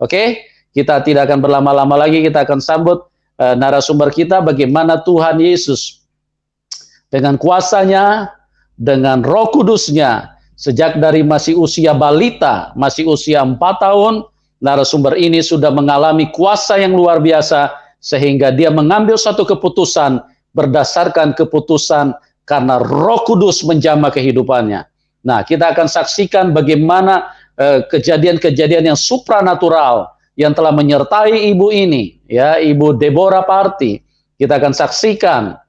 Oke, kita tidak akan berlama-lama lagi, kita akan sambut narasumber kita, bagaimana Tuhan Yesus dengan kuasanya, dengan Roh Kudusnya, sejak dari masih usia balita, masih usia 4 tahun, narasumber ini sudah mengalami kuasa yang luar biasa, sehingga dia mengambil satu keputusan berdasarkan keputusan karena Roh Kudus menjamah kehidupannya. Nah, kita akan saksikan bagaimana kejadian-kejadian yang supranatural yang telah menyertai ibu ini, ya, Ibu Deborah Party. Kita akan saksikan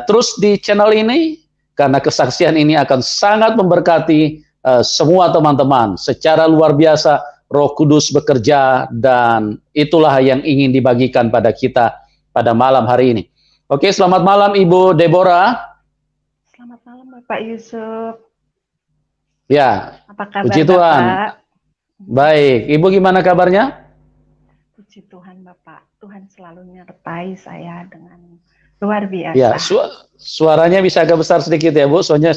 terus di channel ini, karena kesaksian ini akan sangat memberkati semua teman-teman. Secara luar biasa, Roh Kudus bekerja, dan itulah yang ingin dibagikan pada kita pada malam hari ini. Oke, selamat malam Ibu Deborah. Selamat malam Bapak Yusuf. Ya, apa kabar puji Tuhan. Bapak? Baik, Ibu gimana kabarnya? Puji Tuhan Bapak, Tuhan selalu menyertai saya dengan luar biasa. Ya, suaranya bisa agak besar sedikit ya Bu, soalnya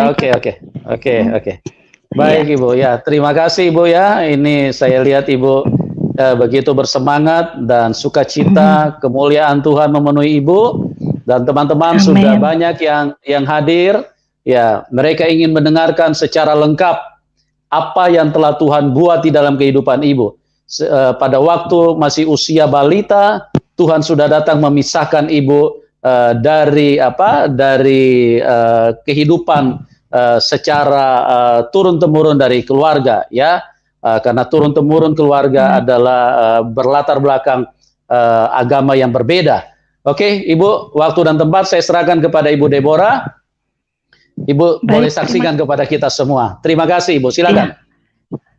oke. Baik Ibu, ya terima kasih Ibu ya. Ini saya lihat Ibu begitu bersemangat dan sukacita, kemuliaan Tuhan memenuhi Ibu, dan teman-teman sudah banyak yang hadir. Ya, mereka ingin mendengarkan secara lengkap apa yang telah Tuhan buat di dalam kehidupan Ibu. Pada waktu masih usia balita, Tuhan sudah datang memisahkan Ibu dari kehidupan secara turun-temurun dari keluarga, ya. Karena turun-temurun keluarga adalah berlatar belakang agama yang berbeda. Oke, Ibu, waktu dan tempat saya serahkan kepada Ibu Deborah. Ibu boleh saksikan kepada kita semua. Terima kasih Ibu, silakan.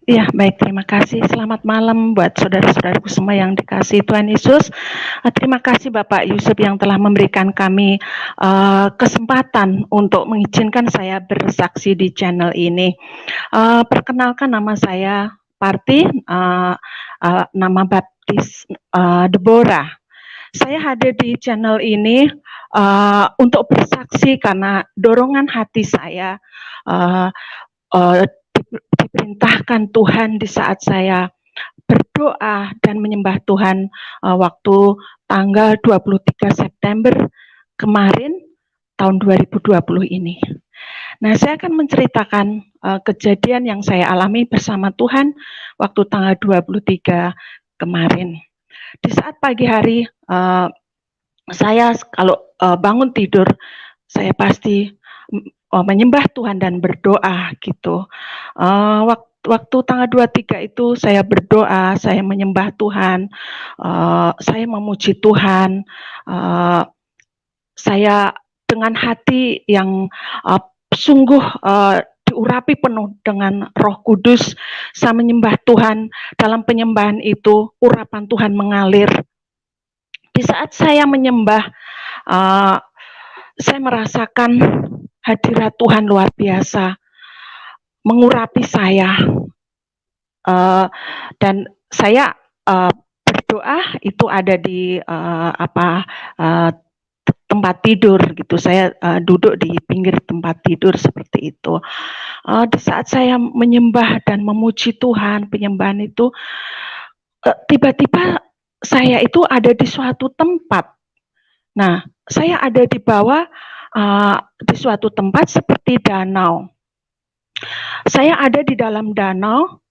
Iya, baik, terima kasih. Selamat malam buat saudara-saudaraku semua yang dikasihi Tuhan Yesus. Terima kasih Bapak Yusuf yang telah memberikan kami kesempatan untuk mengizinkan saya bersaksi di channel ini. Perkenalkan, nama saya Party, nama baptis Deborah. Saya hadir di channel ini untuk bersaksi karena dorongan hati saya diperintahkan Tuhan di saat saya berdoa dan menyembah Tuhan waktu tanggal 23 September kemarin tahun 2020 ini. Nah, saya akan menceritakan kejadian yang saya alami bersama Tuhan waktu tanggal 23 kemarin. Di saat pagi hari, saya kalau bangun tidur, saya pasti menyembah Tuhan dan berdoa gitu. Waktu tanggal 23 itu saya berdoa, saya menyembah Tuhan, saya memuji Tuhan, saya dengan hati yang sungguh diurapi penuh dengan Roh Kudus. Saya menyembah Tuhan, dalam penyembahan itu urapan Tuhan mengalir. Di saat saya menyembah, saya merasakan hadirat Tuhan luar biasa mengurapi saya, dan saya berdoa itu ada di tempat tidur gitu. Saya duduk di pinggir tempat tidur seperti itu. Di saat saya menyembah dan memuji Tuhan, penyembahan itu tiba-tiba saya itu ada di suatu tempat. Nah, saya ada di bawah di suatu tempat seperti danau. Saya ada di dalam danau,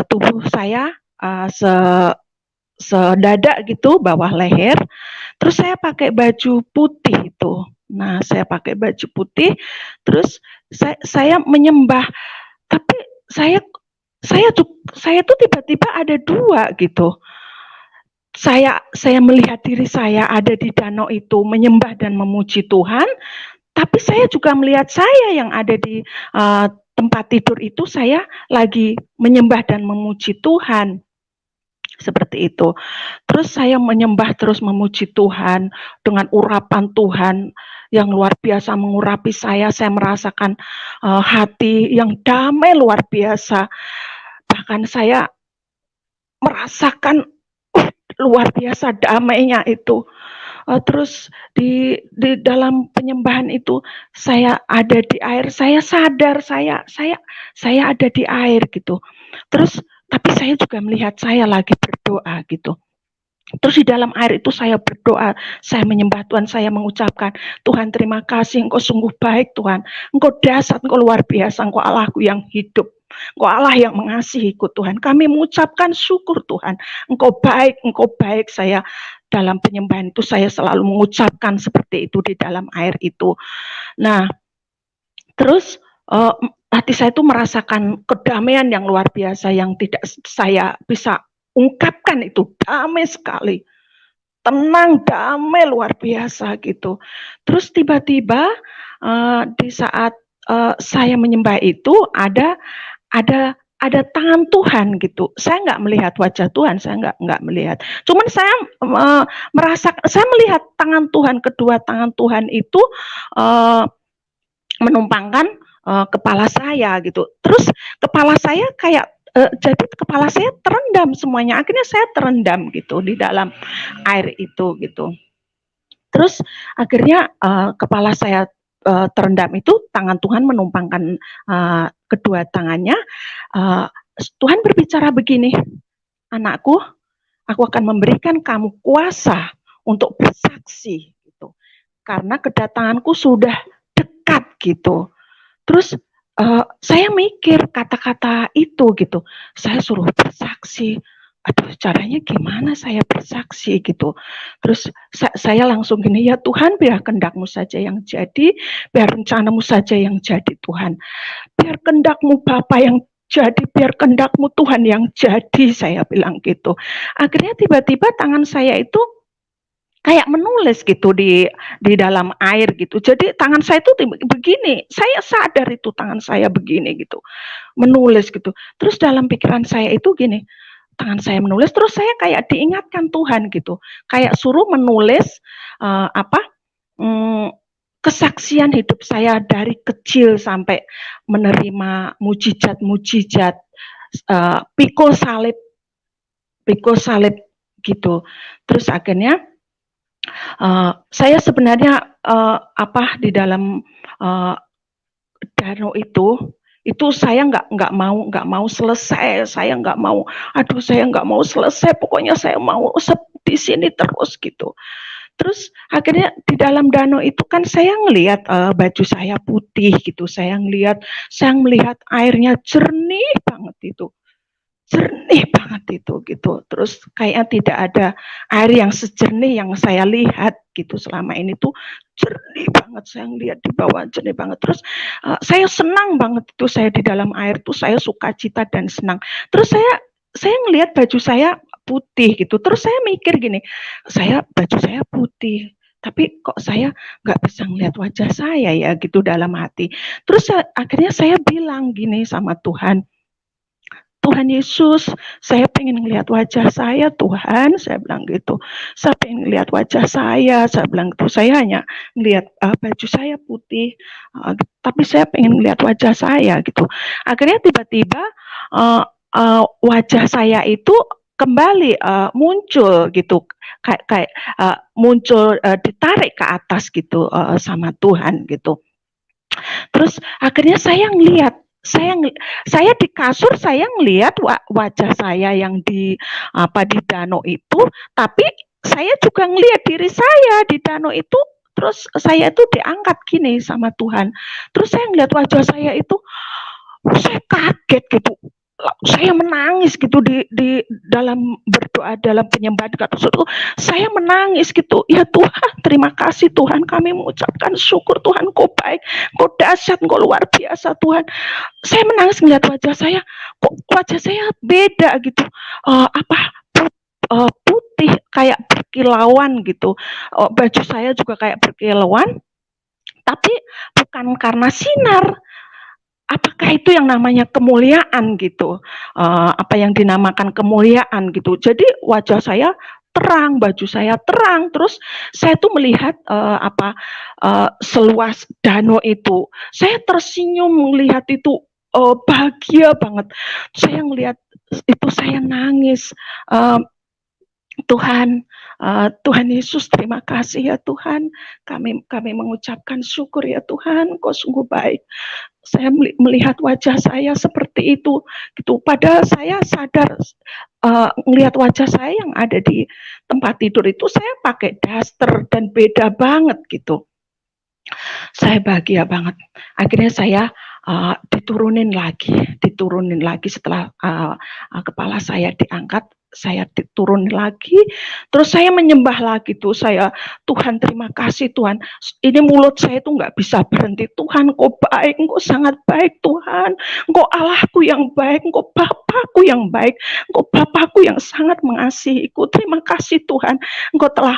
tubuh saya sedada gitu, bawah leher. Terus saya pakai baju putih itu. Nah, saya pakai baju putih, terus saya menyembah. Tapi saya tuh tiba-tiba ada dua gitu. Saya melihat diri saya ada di danau itu menyembah dan memuji Tuhan, tapi saya juga melihat saya yang ada di tempat tidur itu, saya lagi menyembah dan memuji Tuhan. Seperti itu. Terus saya menyembah terus memuji Tuhan dengan urapan Tuhan yang luar biasa mengurapi saya. Saya merasakan hati yang damai luar biasa. Bahkan saya merasakan luar biasa damainya itu. terus di dalam penyembahan itu saya ada di air, saya sadar saya ada di air gitu. Terus tapi saya juga melihat saya lagi berdoa gitu. Terus di dalam air itu saya berdoa, saya menyembah Tuhan, saya mengucapkan, Tuhan terima kasih, Engkau sungguh baik Tuhan, Engkau dahsyat, Engkau luar biasa, Engkau Allahku yang hidup, Engkau Allah yang mengasihiku Tuhan. Kami mengucapkan syukur Tuhan, Engkau baik, saya dalam penyembahan itu saya selalu mengucapkan seperti itu di dalam air itu. Nah, terus hati saya itu merasakan kedamaian yang luar biasa yang tidak saya bisa ungkapkan, itu damai sekali, tenang, damai luar biasa gitu. Terus tiba-tiba di saat saya menyembah itu ada tangan Tuhan gitu. Saya nggak melihat wajah Tuhan, saya nggak melihat. Cuman saya saya melihat tangan Tuhan, kedua tangan Tuhan itu menumpangkan kepala saya gitu. Terus kepala saya kayak jadi kepala saya terendam semuanya. Akhirnya saya terendam gitu di dalam air itu gitu. Terus akhirnya kepala saya terendam itu, tangan Tuhan menumpangkan kedua tangannya. Tuhan berbicara begini, anakku, aku akan memberikan kamu kuasa untuk bersaksi gitu. Karena kedatanganku sudah dekat gitu. Terus saya mikir kata-kata itu gitu. Saya suruh bersaksi. Aduh, caranya gimana saya bersaksi gitu. Terus saya langsung gini, ya Tuhan, biar kehendak-Mu saja yang jadi, biar rencana-Mu saja yang jadi Tuhan. Biar kehendak-Mu Bapa yang jadi, biar kehendak-Mu Tuhan yang jadi, saya bilang gitu. Akhirnya tiba-tiba tangan saya itu kayak menulis gitu di dalam air gitu. Jadi tangan saya itu begini, saya sadar itu tangan saya begini gitu, menulis gitu. Terus dalam pikiran saya itu gini, tangan saya menulis, terus saya kayak diingatkan Tuhan gitu, kayak suruh menulis kesaksian hidup saya dari kecil sampai menerima mujizat-mujizat, pikul salib gitu. Terus akhirnya saya sebenarnya di dalam danau itu saya nggak mau selesai, saya nggak mau selesai, pokoknya saya mau di sini terus gitu. Terus akhirnya di dalam danau itu kan saya ngelihat baju saya putih gitu, saya melihat airnya jernih banget itu. Jernih banget itu gitu. Terus kayaknya tidak ada air yang sejernih yang saya lihat gitu selama ini tuh, jernih banget, saya ngelihat di bawah jernih banget. Terus saya senang banget itu, saya di dalam air tuh saya sukacita dan senang. Terus saya ngelihat baju saya putih gitu. Terus saya mikir gini, baju saya putih, tapi kok saya nggak bisa ngelihat wajah saya ya gitu dalam hati. Terus akhirnya saya bilang gini sama Tuhan, Tuhan Yesus, saya pengen ngelihat wajah saya, Tuhan, saya bilang gitu. Saya pengen ngelihat wajah saya bilang gitu. Saya hanya ngelihat baju saya putih, tapi saya pengen ngelihat wajah saya gitu. Akhirnya tiba-tiba wajah saya itu kembali muncul gitu, kayak muncul, ditarik ke atas gitu sama Tuhan gitu. Terus akhirnya saya ngelihat, saya di kasur, saya ngelihat wajah saya yang di danau itu, tapi saya juga ngelihat diri saya di danau itu. Terus saya itu diangkat gini sama Tuhan. Terus saya ngelihat wajah saya itu, saya kaget gitu. Saya menangis gitu di dalam berdoa, dalam penyembahan kata itu, saya menangis gitu. Ya Tuhan, terima kasih Tuhan, kami mengucapkan syukur Tuhan, Kau baik, Kau dahsyat, Kau luar biasa Tuhan. Saya menangis melihat wajah saya, kok wajah saya beda gitu, putih kayak berkilauan gitu, baju saya juga kayak berkilauan, tapi bukan karena sinar. Apakah itu yang namanya kemuliaan gitu? Apa yang dinamakan kemuliaan gitu? Jadi wajah saya terang, baju saya terang, terus saya tuh melihat seluas danau itu. Saya tersenyum melihat itu, bahagia banget. Saya melihat itu, saya nangis. Tuhan, Tuhan Yesus, terima kasih ya Tuhan. Kami mengucapkan syukur ya Tuhan, Engkau sungguh baik. Saya melihat wajah saya seperti itu, gitu. Padahal saya sadar melihat wajah saya yang ada di tempat tidur itu, saya pakai daster dan beda banget gitu. Saya bahagia banget. Akhirnya saya diturunin lagi setelah kepala saya diangkat. Saya diturunin lagi, terus saya menyembah lagi tuh. Saya, Tuhan terima kasih Tuhan. Ini mulut saya tuh nggak bisa berhenti. Tuhan, Engkau baik, Engkau sangat baik Tuhan. Engkau Allahku yang baik, Engkau Bapakku yang baik, Engkau Bapakku yang sangat mengasihiku. Terima kasih Tuhan. Engkau telah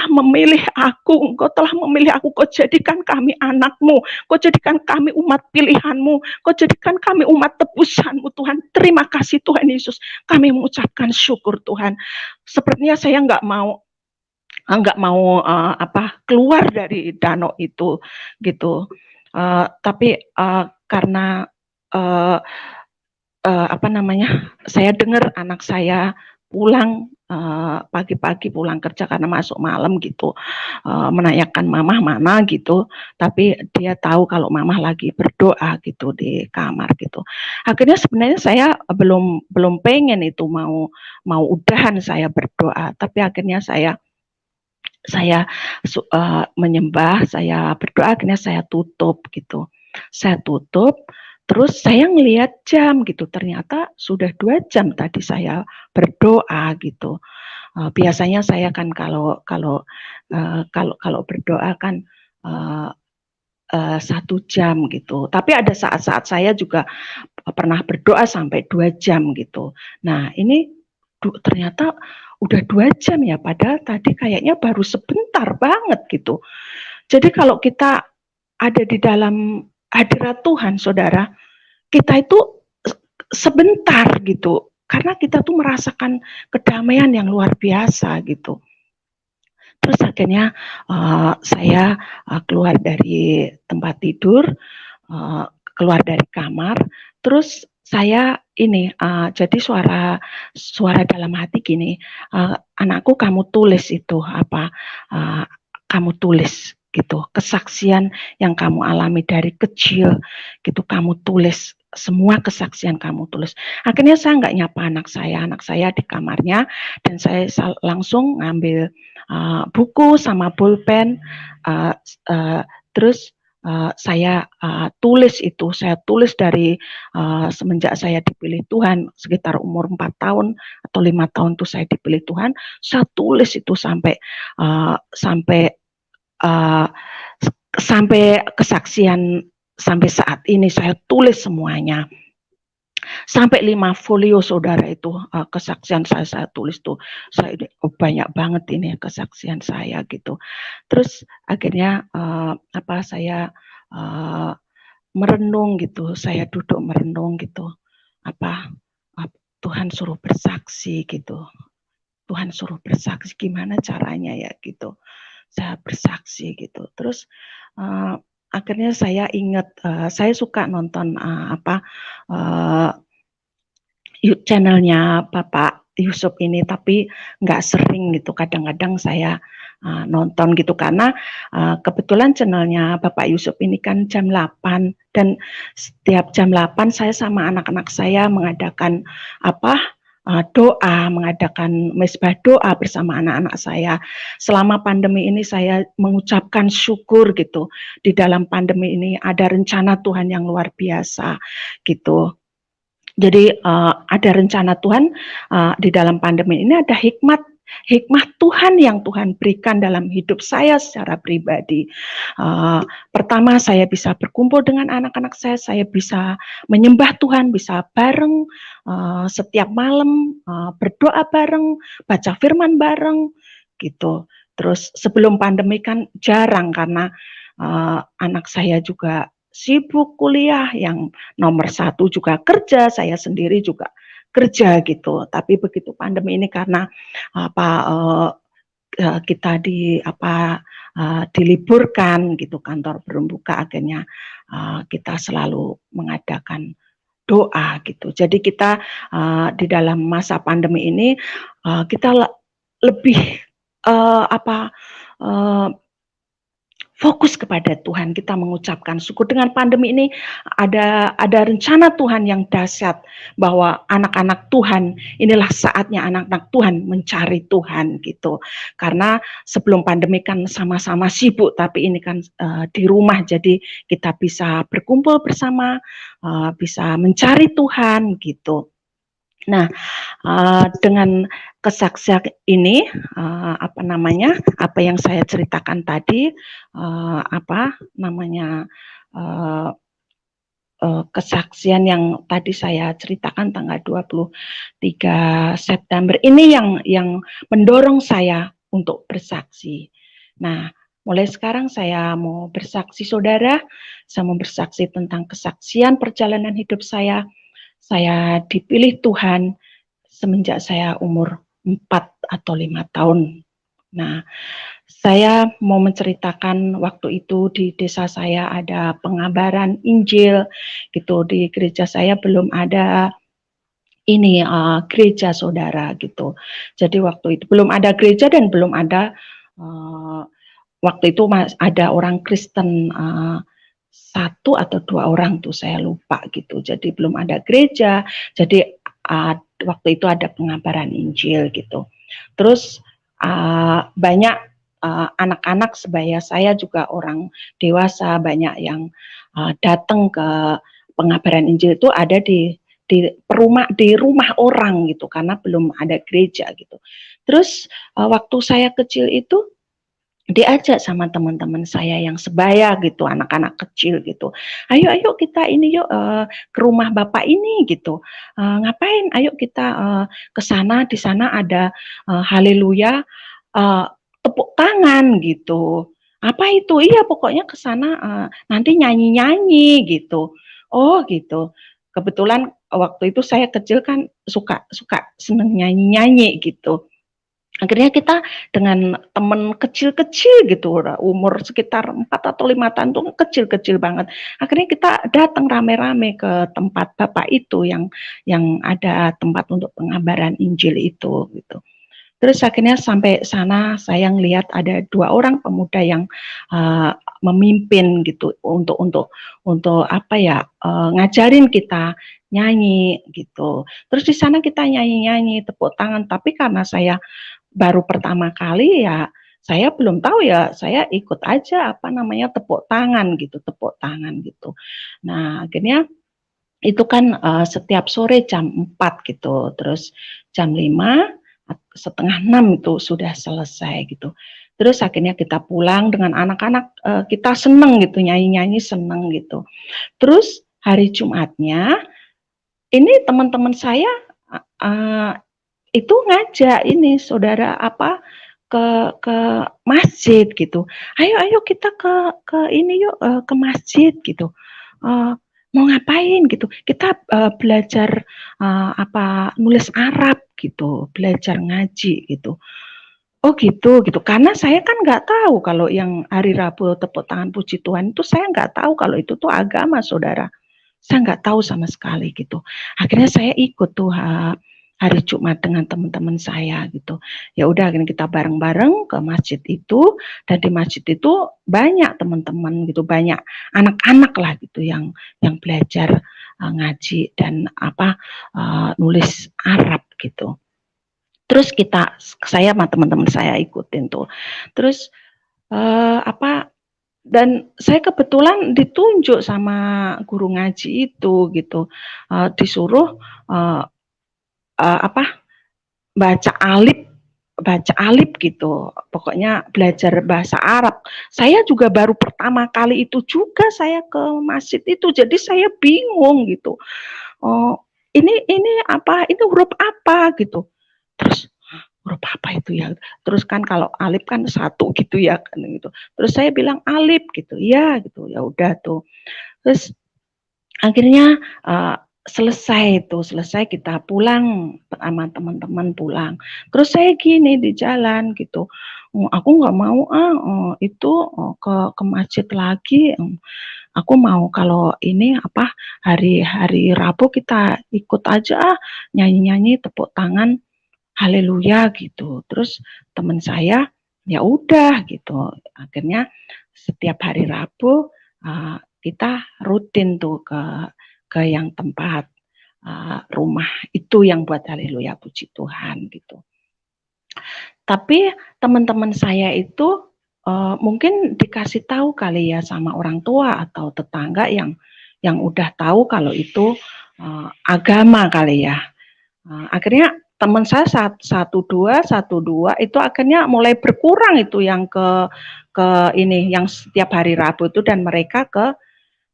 memilih aku, Engkau telah memilih aku, Kau jadikan kami anak-Mu, Kau jadikan kami umat pilihan-Mu, Kau jadikan kami umat tebusan-Mu Tuhan. Terima kasih Tuhan Yesus. Kami mengucapkan syukur Tuhan. Sepertinya saya nggak mau keluar dari danau itu gitu. Tapi karena saya dengar anak saya pulang pagi-pagi pulang kerja karena masuk malam gitu, menanyakan mamah mana gitu, tapi dia tahu kalau mamah lagi berdoa gitu di kamar gitu. Akhirnya sebenarnya saya belum pengen itu mau udahan saya berdoa, tapi akhirnya saya menyembah, saya berdoa, akhirnya saya tutup gitu. Saya tutup, terus saya ngelihat jam gitu, ternyata sudah 2 jam tadi saya berdoa gitu. Biasanya saya kan kalau berdoa kan 1 jam gitu. Tapi ada saat-saat saya juga pernah berdoa sampai 2 jam gitu. Nah ini ternyata udah 2 jam ya, padahal tadi kayaknya baru sebentar banget gitu. Jadi kalau kita ada di dalam hadirat Tuhan, saudara, kita itu sebentar gitu, karena kita tuh merasakan kedamaian yang luar biasa gitu. Terus akhirnya saya keluar dari tempat tidur, keluar dari kamar, terus saya ini jadi suara dalam hati gini, anakku kamu tulis itu kamu tulis gitu, kesaksian yang kamu alami dari kecil gitu, kamu tulis semua kesaksian kamu tulis. Akhirnya saya nggak nyapa anak saya di kamarnya, dan saya langsung ngambil buku sama pulpen, terus saya tulis itu, saya tulis dari semenjak saya dipilih Tuhan, sekitar umur 4 tahun atau 5 tahun tuh saya dipilih Tuhan, saya tulis itu sampai kesaksian sampai saat ini saya tulis semuanya. Sampai 5 folio saudara itu kesaksian saya tulis tuh. Saya banyak banget ini kesaksian saya gitu. Terus akhirnya saya merenung gitu. Saya duduk merenung gitu. Tuhan suruh bersaksi gitu. Tuhan suruh bersaksi, gimana caranya ya gitu. Saya bersaksi gitu. Terus akhirnya saya ingat, saya suka nonton channelnya Bapak Yusuf ini, tapi nggak sering gitu. Kadang-kadang saya nonton gitu, karena kebetulan channelnya Bapak Yusuf ini kan jam 8, dan setiap jam 8 saya sama anak-anak saya mengadakan doa, mengadakan mesbah doa bersama anak-anak saya. Selama pandemi ini saya mengucapkan syukur gitu. Di dalam pandemi ini ada rencana Tuhan yang luar biasa gitu. Jadi ada rencana Tuhan di dalam pandemi ini, ada hikmat Tuhan yang Tuhan berikan dalam hidup saya secara pribadi. Pertama, saya bisa berkumpul dengan anak-anak saya bisa menyembah Tuhan, bisa bareng setiap malam, berdoa bareng, baca firman bareng gitu. Terus sebelum pandemi kan jarang, karena anak saya juga sibuk kuliah, yang nomor 1 juga kerja, saya sendiri juga kerja gitu. Tapi begitu pandemi ini, karena kita diliburkan gitu, kantor belum buka, akhirnya kita selalu mengadakan doa gitu. Jadi kita di dalam masa pandemi ini kita lebih apa fokus kepada Tuhan, kita mengucapkan syukur. Dengan pandemi ini ada rencana Tuhan yang dahsyat, bahwa anak-anak Tuhan, inilah saatnya anak-anak Tuhan mencari Tuhan gitu. Karena sebelum pandemi kan sama-sama sibuk, tapi ini kan di rumah, jadi kita bisa berkumpul bersama, bisa mencari Tuhan gitu. Nah, dengan kesaksian ini, apa yang saya ceritakan tadi, kesaksian yang tadi saya ceritakan tanggal 23 September ini yang mendorong saya untuk bersaksi. Nah, mulai sekarang saya mau bersaksi, saudara. Saya mau bersaksi tentang kesaksian perjalanan hidup saya. Saya dipilih Tuhan semenjak saya umur 4 atau 5 tahun. Nah, saya mau menceritakan waktu itu di desa saya ada pengabaran Injil gitu. Di gereja saya belum ada ini gereja, saudara gitu. Jadi waktu itu belum ada gereja dan belum ada waktu itu ada orang Kristen 1 atau 2 orang tuh, saya lupa gitu. Jadi belum ada gereja. Jadi waktu itu ada pengabaran Injil gitu. Terus banyak anak-anak sebaya saya, juga orang dewasa, banyak yang datang ke pengabaran Injil itu ada di rumah orang gitu, karena belum ada gereja gitu. Terus waktu saya kecil itu diajak sama teman-teman saya yang sebaya gitu, anak-anak kecil gitu. Ayo kita ini yuk ke rumah bapak ini gitu. Ngapain? Ayo kita ke sana, di sana ada haleluya, tepuk tangan gitu. Apa itu? Iya, pokoknya ke sana nanti nyanyi-nyanyi gitu. Oh gitu. Kebetulan waktu itu saya kecil kan suka seneng nyanyi-nyanyi gitu. Akhirnya kita dengan teman kecil-kecil gitu, umur sekitar 4 atau 5 tahun tuh kecil-kecil banget. Akhirnya kita datang rame-rame ke tempat bapak itu yang ada tempat untuk pengabaran Injil itu gitu. Terus akhirnya sampai sana saya ngelihat ada 2 orang pemuda yang memimpin gitu untuk ngajarin kita nyanyi gitu. Terus di sana kita nyanyi-nyanyi, tepuk tangan, tapi karena saya baru pertama kali ya, saya belum tahu ya, saya ikut aja tepuk tangan gitu. Nah, akhirnya itu kan setiap sore jam 4 gitu, terus jam 5, setengah 6 itu sudah selesai gitu. Terus akhirnya kita pulang dengan anak-anak, kita seneng gitu, nyanyi-nyanyi seneng gitu. Terus hari Jumatnya, ini teman-teman saya itu ngajak ini, saudara, ke masjid gitu. Ayo kita ke ini yuk, ke masjid gitu. Mau ngapain gitu? Kita belajar nulis Arab gitu, belajar ngaji gitu. Oh gitu. Karena saya kan nggak tahu kalau yang hari Rabu tepuk tangan puji Tuhan itu, saya nggak tahu kalau itu tuh agama, saudara. Saya nggak tahu sama sekali gitu. Akhirnya saya ikut tuh hari Jumat dengan teman-teman saya gitu. Ya udah, akhirnya kita bareng-bareng ke masjid itu, dan di masjid itu banyak teman-teman gitu, banyak anak-anak lah gitu yang belajar ngaji dan nulis Arab gitu. Terus saya sama teman-teman saya ikutin tuh. Terus dan saya kebetulan ditunjuk sama guru ngaji itu gitu, disuruh baca alif gitu, pokoknya belajar bahasa Arab. Saya juga baru pertama kali itu juga saya ke masjid itu, jadi saya bingung gitu. Oh, ini huruf apa gitu. Terus huruf apa itu ya? Terus kan kalau alif kan 1 gitu ya kan gitu. Terus saya bilang alif gitu, ya gitu. Ya udah tuh. Terus akhirnya selesai kita pulang sama teman-teman pulang. Terus saya gini di jalan gitu, aku nggak mau ke masjid lagi. Aku mau kalau ini hari Rabu kita ikut aja nyanyi-nyanyi tepuk tangan haleluya gitu. Terus teman saya ya udah gitu. Akhirnya setiap hari Rabu kita rutin tuh ke yang tempat rumah itu yang buat haleluya puji Tuhan gitu. Tapi teman-teman saya itu mungkin dikasih tahu kali ya sama orang tua atau tetangga yang udah tahu kalau itu agama kali ya. Akhirnya teman saya satu dua itu akhirnya mulai berkurang itu yang ke ini yang setiap hari Rabu itu dan mereka ke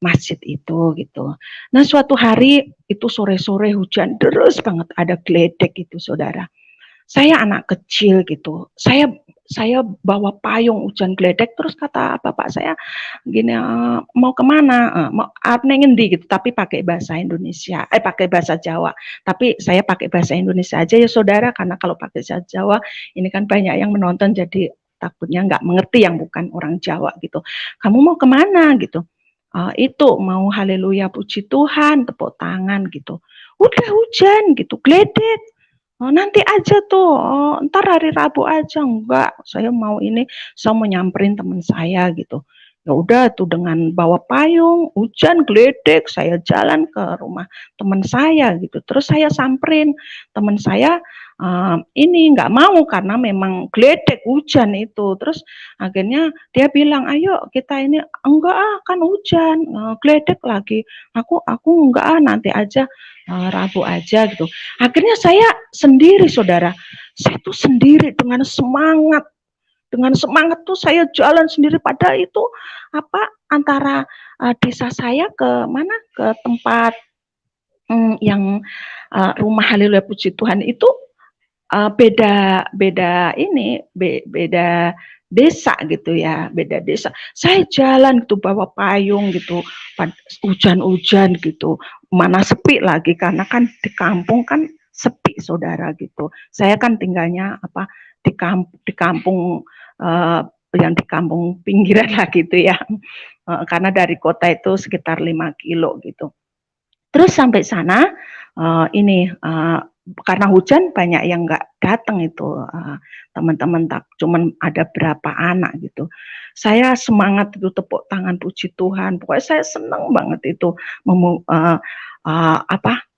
masjid itu gitu. Nah suatu hari itu sore-sore hujan deras banget, ada geledek itu saudara. Saya anak kecil gitu, saya bawa payung hujan geledek, terus kata bapak saya gini, mau kemana? Mau ngendi gitu, tapi pakai bahasa Indonesia, pakai bahasa Jawa. Tapi saya pakai bahasa Indonesia aja ya saudara, karena kalau pakai bahasa Jawa ini kan banyak yang menonton jadi takutnya nggak mengerti yang bukan orang Jawa gitu. Kamu mau kemana gitu? Itu mau haleluya puji Tuhan, tepuk tangan gitu. Udah hujan gitu, geledek. Nanti aja tuh, ntar hari Rabu aja. Enggak, saya mau ini, saya mau nyamperin teman saya gitu. Ya udah tuh dengan bawa payung, hujan geledek, saya jalan ke rumah teman saya gitu. Terus saya samperin teman saya ini nggak mau karena memang geledek hujan itu. Terus akhirnya dia bilang, ayo kita ini enggak kan hujan, geledek lagi. Aku enggak nanti aja Rabu aja gitu. Akhirnya saya sendiri saudara, saya tuh sendiri dengan semangat tuh saya jalan sendiri pada itu antara desa saya ke mana ke tempat yang rumah haleluya puji Tuhan itu beda desa gitu ya, beda desa. Saya jalan gitu bawa payung gitu, hujan-hujan gitu, mana sepi lagi karena kan di kampung kan sepi saudara gitu. Saya kan tinggalnya di kampung yang di kampung pinggiran lah gitu ya, karena dari kota itu sekitar 5 kilo gitu. Terus sampai sana ini karena hujan banyak yang nggak datang itu teman-teman, cuman ada berapa anak gitu. Saya semangat itu tepuk tangan puji Tuhan. Pokoknya saya senang banget itu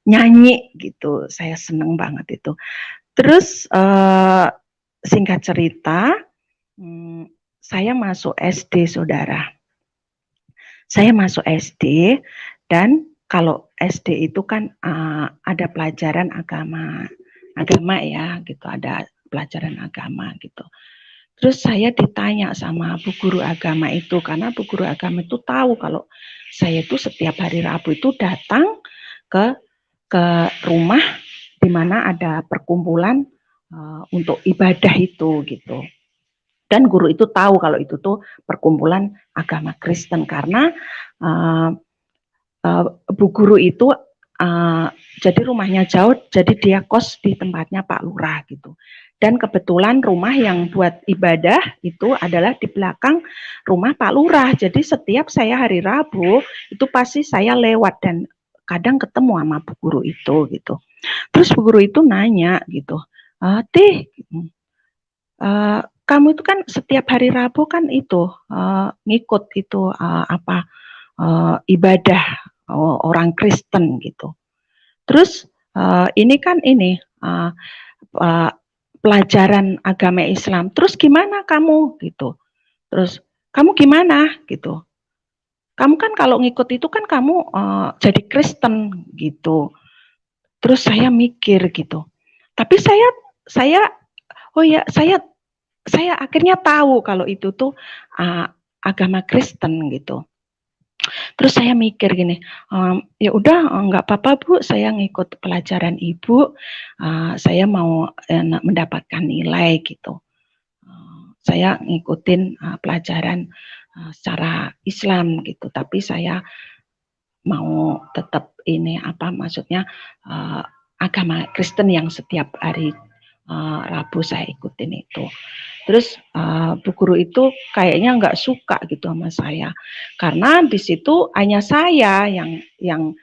nyanyi gitu. Saya senang banget itu. Terus singkat cerita, saya masuk SD saudara. Saya masuk SD dan kalau SD itu kan ada pelajaran agama ya gitu, ada pelajaran agama gitu. Terus saya ditanya sama bu guru agama itu, karena bu guru agama itu tahu kalau saya itu setiap hari Rabu itu datang ke rumah di mana ada perkumpulan untuk ibadah itu gitu. Dan guru itu tahu kalau itu tuh perkumpulan agama Kristen karena bu guru itu jadi rumahnya jauh, jadi dia kos di tempatnya Pak Lurah gitu. Dan kebetulan rumah yang buat ibadah itu adalah di belakang rumah Pak Lurah. Jadi setiap saya hari Rabu itu pasti saya lewat dan kadang ketemu sama bu guru itu gitu. Terus bu guru itu nanya gitu, Tih, kamu itu kan setiap hari Rabu kan itu ngikut itu ibadah orang Kristen gitu. Terus ini kan pelajaran agama Islam. Terus gimana kamu gitu? Terus kamu gimana gitu? Kamu kan kalau ngikut itu kan kamu jadi Kristen gitu. Terus saya mikir gitu. Tapi saya akhirnya tahu kalau itu tuh agama Kristen gitu. Terus saya mikir gini, ya udah nggak apa-apa Bu, saya ngikut pelajaran Ibu, saya mau mendapatkan nilai gitu. Saya ngikutin pelajaran secara Islam gitu, tapi saya mau tetap maksudnya agama Kristen yang setiap hari Rabu saya ikutin itu. Terus bu guru itu kayaknya nggak suka gitu sama saya, karena di situ hanya saya yang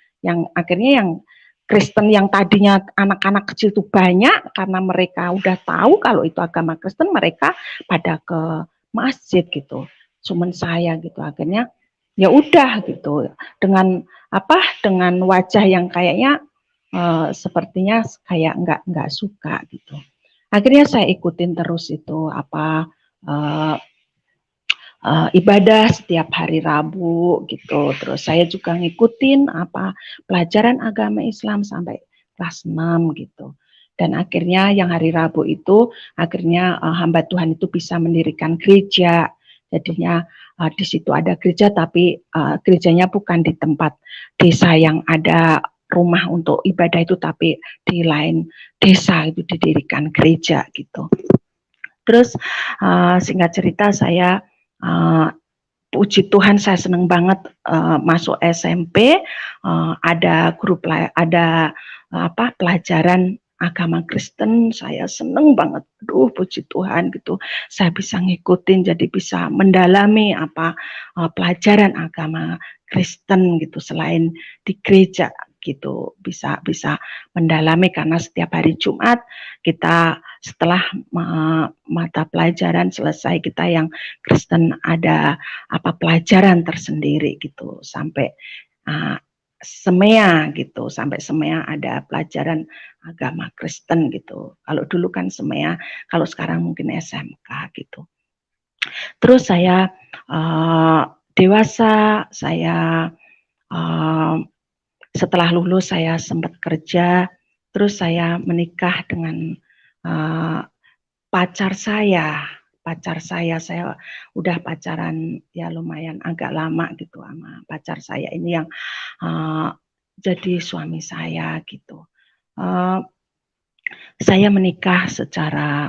akhirnya yang Kristen yang tadinya anak-anak kecil itu banyak, karena mereka udah tahu kalau itu agama Kristen, mereka pada ke masjid gitu. Cuman saya gitu, akhirnya ya udah gitu, dengan dengan wajah yang kayaknya sepertinya kayak nggak suka gitu. Akhirnya saya ikutin terus itu uh, ibadah setiap hari Rabu gitu. Terus saya juga ngikutin pelajaran agama Islam sampai kelas 6 gitu. Dan akhirnya yang hari Rabu itu akhirnya hamba Tuhan itu bisa mendirikan gereja. Jadinya di situ ada gereja, tapi gerejanya bukan di tempat desa yang ada rumah untuk ibadah itu, tapi di lain desa itu didirikan gereja gitu. Terus singkat cerita saya puji Tuhan saya senang banget masuk SMP, ada grup ada pelajaran agama Kristen, saya seneng banget. Aduh, puji Tuhan gitu. Saya bisa ngikutin, jadi bisa mendalami pelajaran agama Kristen gitu selain di gereja gitu. Bisa mendalami karena setiap hari Jumat kita setelah mata pelajaran selesai, kita yang Kristen ada pelajaran tersendiri gitu sampai semea gitu, sampai semea ada pelajaran agama Kristen gitu. Kalau dulu kan semea, kalau sekarang mungkin SMK gitu. Terus saya dewasa, saya setelah lulus saya sempat kerja, terus saya menikah dengan pacar saya saya udah pacaran ya lumayan agak lama gitu sama pacar saya ini yang jadi suami saya gitu. Saya menikah secara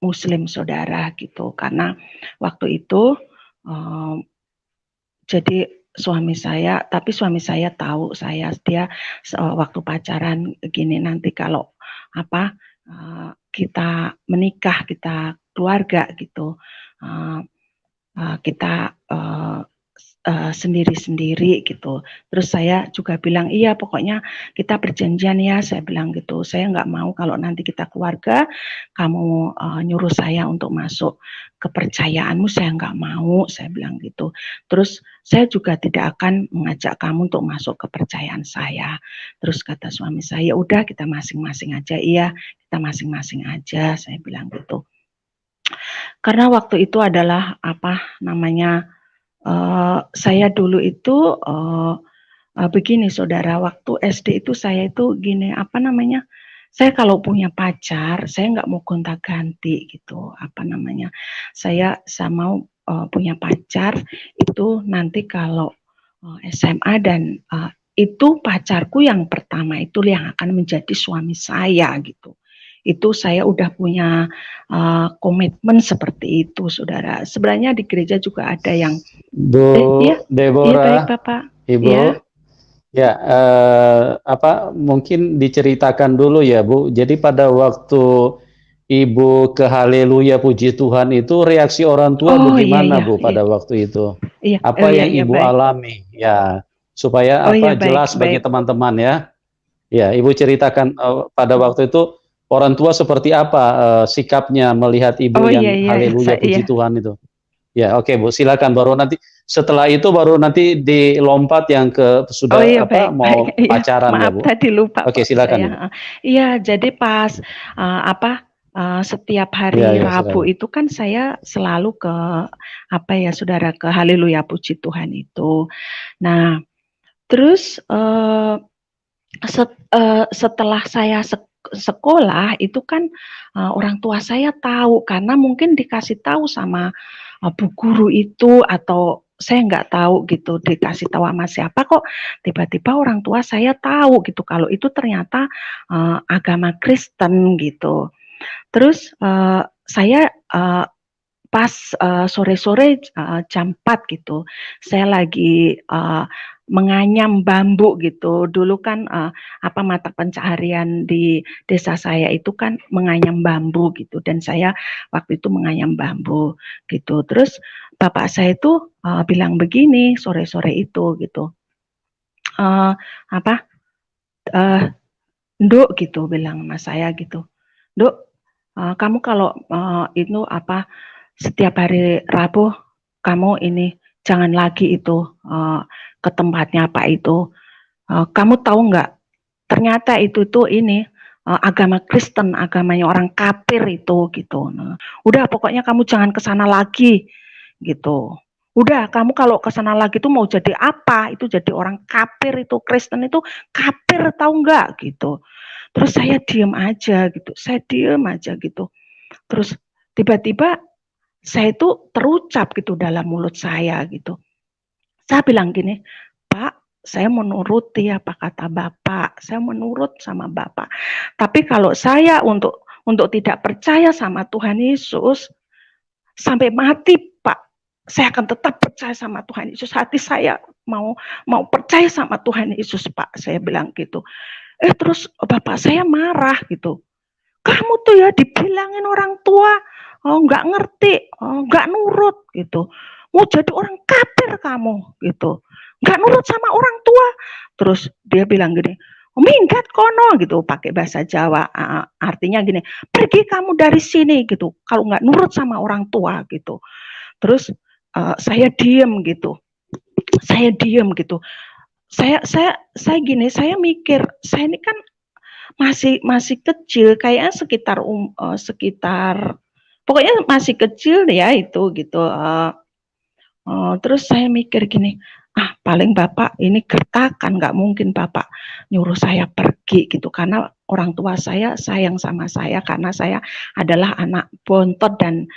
Muslim saudara gitu, karena waktu itu jadi suami saya, tapi suami saya tahu dia waktu pacaran gini, nanti kalau kita menikah, kita keluarga gitu, kita sendiri-sendiri gitu. Terus saya juga bilang, iya pokoknya kita perjanjian ya, saya bilang gitu. Saya nggak mau kalau nanti kita keluarga, kamu nyuruh saya untuk masuk kepercayaanmu, saya nggak mau, saya bilang gitu. Terus saya juga tidak akan mengajak kamu untuk masuk kepercayaan saya. Terus kata suami saya, udah kita masing-masing aja, iya kita masing-masing aja, saya bilang gitu. Karena waktu itu adalah saya dulu itu begini saudara, waktu SD itu saya itu gini, saya kalau punya pacar, saya nggak mau gonta-ganti gitu, saya mau punya pacar itu nanti kalau SMA dan itu pacarku yang pertama itu yang akan menjadi suami saya gitu. Itu saya udah punya komitmen seperti itu, saudara. Sebenarnya di gereja juga ada yang Bu Deborah, baik Bapak. Ibu, ya mungkin diceritakan dulu ya Bu. Jadi pada waktu Ibu ke Haleluya Puji Tuhan itu reaksi orang tua bagaimana Bu pada waktu itu? Apa yang Ibu alami ya, supaya jelas bagi teman-teman ya. Ya, Ibu ceritakan pada waktu itu orang tua seperti apa sikapnya melihat Ibu yang Haleluya Puji Tuhan itu. Ya, oke Bu, silakan. Baru nanti setelah itu baru nanti dilompat yang ke sudah mau pacaran ya Bu. Maaf tadi lupa. Oke, silakan Ibu. Iya, jadi pas setiap hari Rabu silakan. Itu kan saya selalu ke saudara, ke Haleluya Puji Tuhan itu. Nah, terus setelah saya sekolah itu kan orang tua saya tahu, karena mungkin dikasih tahu sama bu guru itu, atau saya nggak tahu gitu, dikasih tahu sama siapa kok tiba-tiba orang tua saya tahu gitu kalau itu ternyata agama Kristen gitu. Terus saya pas sore-sore jam 4 gitu, saya lagi menganyam bambu gitu. Dulu kan mata pencaharian di desa saya itu kan menganyam bambu gitu, dan saya waktu itu menganyam bambu gitu. Terus bapak saya itu bilang begini sore-sore itu gitu, Nduk gitu bilang sama saya gitu, Nduk, kamu kalau itu apa setiap hari Rabu kamu ini jangan lagi itu ke tempatnya Pak itu. Kamu tahu nggak? Ternyata itu tuh ini agama Kristen, agamanya orang kafir itu gitu. Nah, udah pokoknya kamu jangan ke sana lagi gitu. Udah kamu kalau ke sana lagi tuh mau jadi apa? Itu jadi orang kafir itu, Kristen itu kafir tahu nggak gitu. Terus saya diem aja gitu. Saya diem aja gitu. Terus tiba-tiba saya itu terucap gitu dalam mulut saya gitu. Saya bilang gini, Pak, saya menuruti apa kata Bapak. Saya menurut sama Bapak. Tapi kalau saya untuk tidak percaya sama Tuhan Yesus sampai mati, Pak, saya akan tetap percaya sama Tuhan Yesus. Hati saya mau percaya sama Tuhan Yesus, Pak. Saya bilang gitu. Terus Bapak saya marah gitu. Kamu tuh ya dibilangin orang tua nggak ngerti, nggak nurut gitu. Mau jadi orang kafir kamu gitu. Nggak nurut sama orang tua. Terus dia bilang gini, minggat kono gitu, pakai bahasa Jawa. Artinya gini, pergi kamu dari sini gitu. Kalau nggak nurut sama orang tua gitu. Terus saya diem gitu. Saya diem gitu. Saya gini, saya mikir, saya ini kan masih kecil, kayaknya sekitar pokoknya masih kecil ya itu gitu. Terus saya mikir gini, paling Bapak ini gertakan, nggak mungkin Bapak nyuruh saya pergi gitu, karena orang tua saya sayang sama saya karena saya adalah anak bontot dan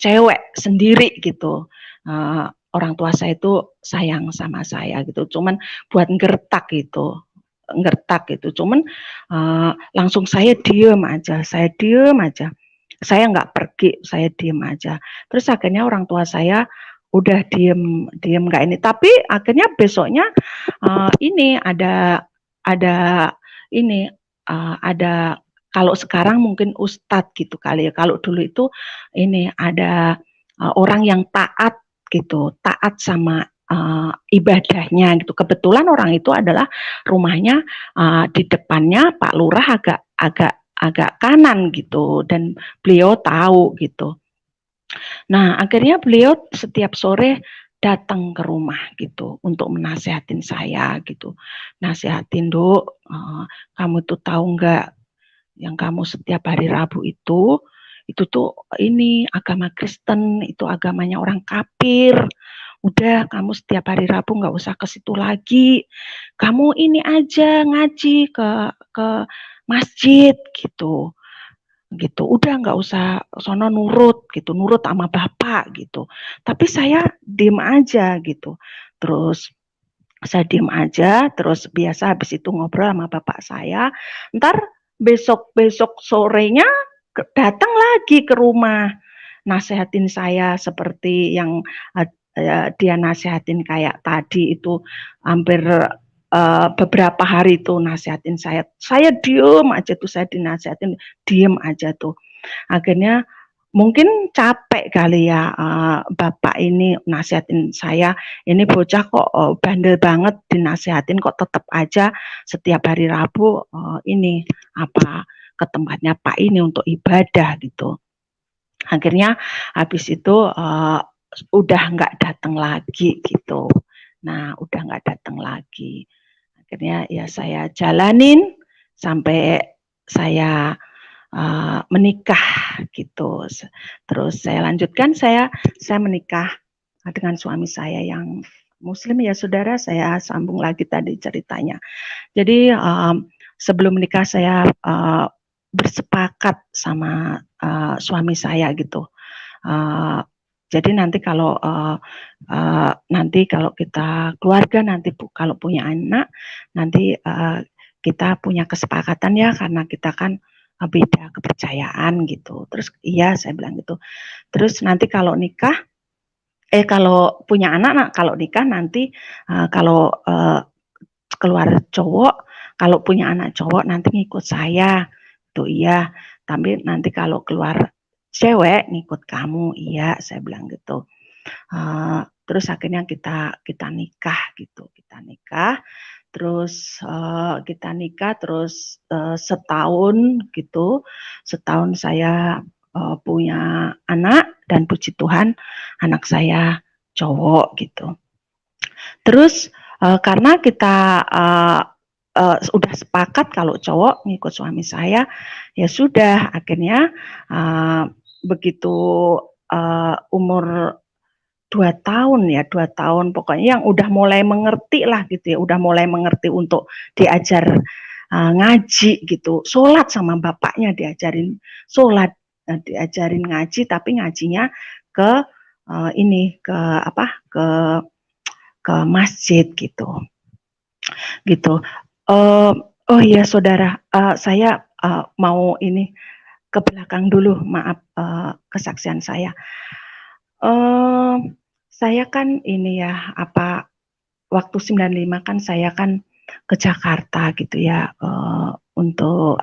cewek sendiri gitu. Orang tua saya itu sayang sama saya gitu, cuman buat gertak gitu. Cuman langsung saya diem aja, saya nggak pergi, saya diem aja. Terus akhirnya orang tua saya udah diem nggak ini, tapi akhirnya besoknya ini ada ini ada, kalau sekarang mungkin ustadz gitu kali ya, kalau dulu itu ini ada orang yang taat gitu, taat sama ibadahnya gitu. Kebetulan orang itu adalah rumahnya di depannya Pak Lurah agak kanan gitu, dan beliau tahu gitu. Nah, akhirnya beliau setiap sore datang ke rumah gitu untuk menasihatin saya gitu. Nasihatin, Duk, kamu tuh tahu nggak yang kamu setiap hari Rabu itu tuh ini agama Kristen, itu agamanya orang kafir. Udah kamu setiap hari Rabu nggak usah ke situ lagi. Kamu ini aja ngaji ke masjid gitu. Udah nggak usah sono nurut gitu, nurut sama bapak gitu. Tapi saya diem aja gitu. Terus saya diem aja, terus biasa habis itu ngobrol sama bapak saya. Ntar besok sorenya datang lagi ke rumah, nasehatin saya seperti yang dia nasehatin kayak tadi itu, hampir beberapa hari itu nasehatin saya diem aja tuh, saya dinasehatin diem aja tuh. Akhirnya mungkin capek kali ya bapak ini nasihatin saya, ini bocah kok bandel banget, dinasehatin kok tetap aja setiap hari Rabu ini apa ke tempatnya Pak ini untuk ibadah gitu. Akhirnya habis itu udah nggak datang lagi gitu. Nah, udah nggak datang lagi. Akhirnya ya saya jalanin sampai saya menikah gitu. Terus saya lanjutkan, saya menikah dengan suami saya yang Muslim ya saudara. Saya sambung lagi tadi ceritanya. Jadi sebelum menikah saya bersepakat sama suami saya gitu. Jadi nanti kalau kita keluarga nanti kalau punya anak nanti kita punya kesepakatan ya, karena kita kan beda kepercayaan gitu. Terus iya saya bilang gitu. Terus nanti kalau nikah kalau punya anak, kalau nikah nanti kalau keluar cowok, kalau punya anak cowok nanti ngikut saya. Tuh iya, tapi nanti kalau keluar cewek ngikut kamu, iya saya bilang gitu. Terus akhirnya kita nikah gitu, kita nikah. terus kita nikah, terus setahun gitu, setahun saya punya anak, dan puji Tuhan anak saya cowok gitu. Terus karena kita udah sepakat kalau cowok ngikut suami saya, ya sudah, akhirnya begitu umur 2 tahun ya, 2 tahun pokoknya yang udah mulai mengerti lah gitu ya, udah mulai mengerti untuk diajar ngaji gitu, sholat sama bapaknya diajarin sholat, diajarin ngaji, tapi ngajinya ke ini ke apa ke masjid gitu. Oh iya saudara, saya mau ini ke belakang dulu, maaf kesaksian saya. Saya kan ini ya, waktu 95 kan saya kan ke Jakarta gitu ya, untuk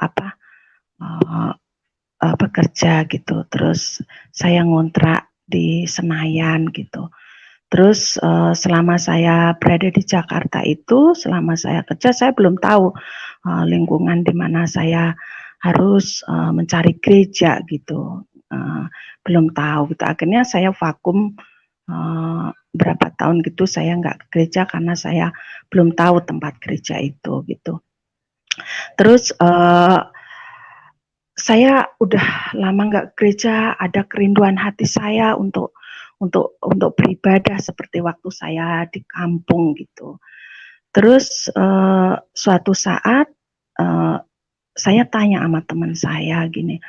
bekerja gitu. Terus saya ngontrak di Senayan gitu. Terus selama saya berada di Jakarta itu, selama saya kerja, saya belum tahu lingkungan di mana saya harus mencari gereja gitu. Belum tahu gitu. Akhirnya saya vakum berapa tahun gitu, saya nggak ke gereja karena saya belum tahu tempat gereja itu gitu. Terus saya udah lama nggak ke gereja, ada kerinduan hati saya untuk beribadah seperti waktu saya di kampung gitu. Terus suatu saat saya tanya sama teman saya gini,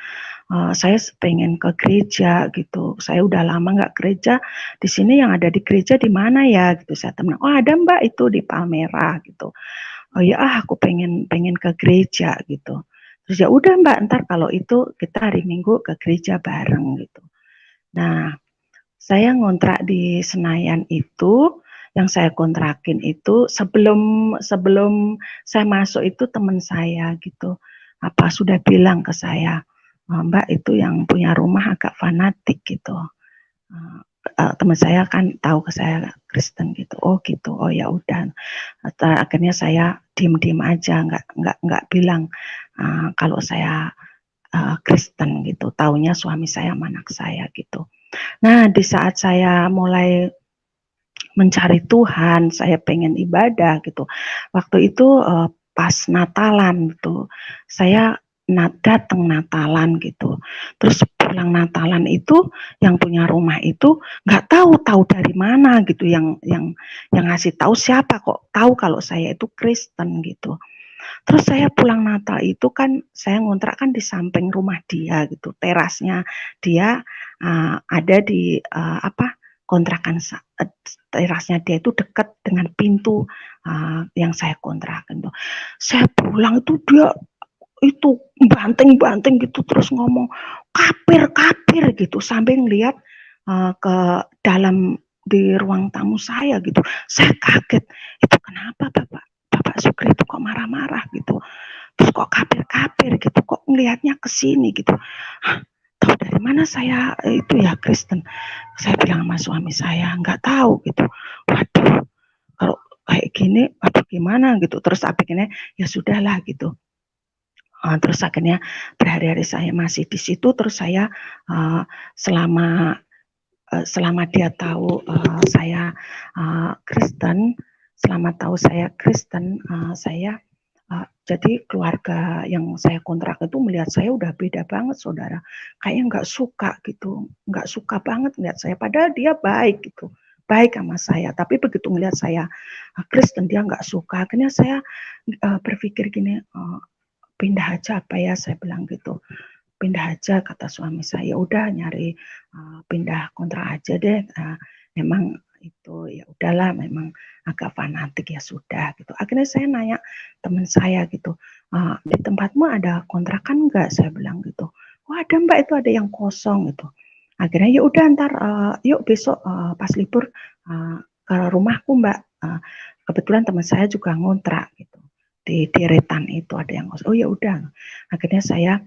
saya pengen ke gereja gitu. Saya udah lama nggak gereja. Di sini yang ada di gereja di mana ya? Gitu saya temen. Oh ada Mbak itu di Palmerah gitu. Oh ya aku pengen ke gereja gitu. Terus ya udah Mbak, ntar kalau itu kita hari Minggu ke gereja bareng gitu. Nah, saya ngontrak di Senayan itu, yang saya kontrakin itu sebelum saya masuk itu teman saya gitu, sudah bilang ke saya, Mbak itu yang punya rumah agak fanatik gitu. Teman saya kan tahu ke saya Kristen gitu, oh gitu, oh ya udah. Akhirnya saya diem aja, nggak bilang kalau saya Kristen gitu. Taunya suami saya sama anak saya gitu. Nah di saat saya mulai mencari Tuhan, saya pengen ibadah gitu. Waktu itu pas Natalan gitu, saya datang Natalan gitu. Terus pulang Natalan itu, yang punya rumah itu nggak tahu dari mana gitu, yang ngasih tahu siapa kok tahu kalau saya itu Kristen gitu. Terus saya pulang Natal itu kan saya ngontrak kan di samping rumah dia gitu, terasnya dia ada di kontrakan, terasnya dia itu dekat dengan pintu yang saya kontrakan tuh. Saya pulang itu dia itu banting gitu, terus ngomong kafir gitu sambil ngelihat ke dalam di ruang tamu saya gitu. Saya kaget, itu kenapa Bapak Sukri itu kok marah-marah gitu, terus kok kafir gitu, kok ngelihatnya ke sini gitu. Tahu dari mana saya itu ya Kristen? Saya bilang sama suami saya, nggak tahu gitu. Waduh, kalau kayak gini, waduh gimana gitu. Terus akhirnya ya sudahlah gitu. Terus akhirnya berhari-hari saya masih di situ. Terus saya selama dia tahu saya Kristen, saya jadi keluarga yang saya kontrak itu melihat saya udah beda banget saudara, kayaknya nggak suka gitu, nggak suka banget melihat saya, padahal dia baik gitu, baik sama saya, tapi begitu melihat saya Kristen dia nggak suka. Akhirnya saya berpikir gini, pindah aja apa ya, saya bilang gitu, pindah aja kata suami saya, udah nyari pindah kontrak aja deh, memang itu ya udahlah, memang agak fanatik ya sudah gitu. Akhirnya saya nanya teman saya gitu, di tempatmu ada kontrakan enggak, saya bilang gitu. Oh ada Mbak, itu ada yang kosong gitu. Akhirnya ya udah ntar yuk besok pas libur ke rumahku Mbak. Kebetulan teman saya juga ngontrak gitu di Deretan itu ada yang kosong. Oh ya udah. Akhirnya saya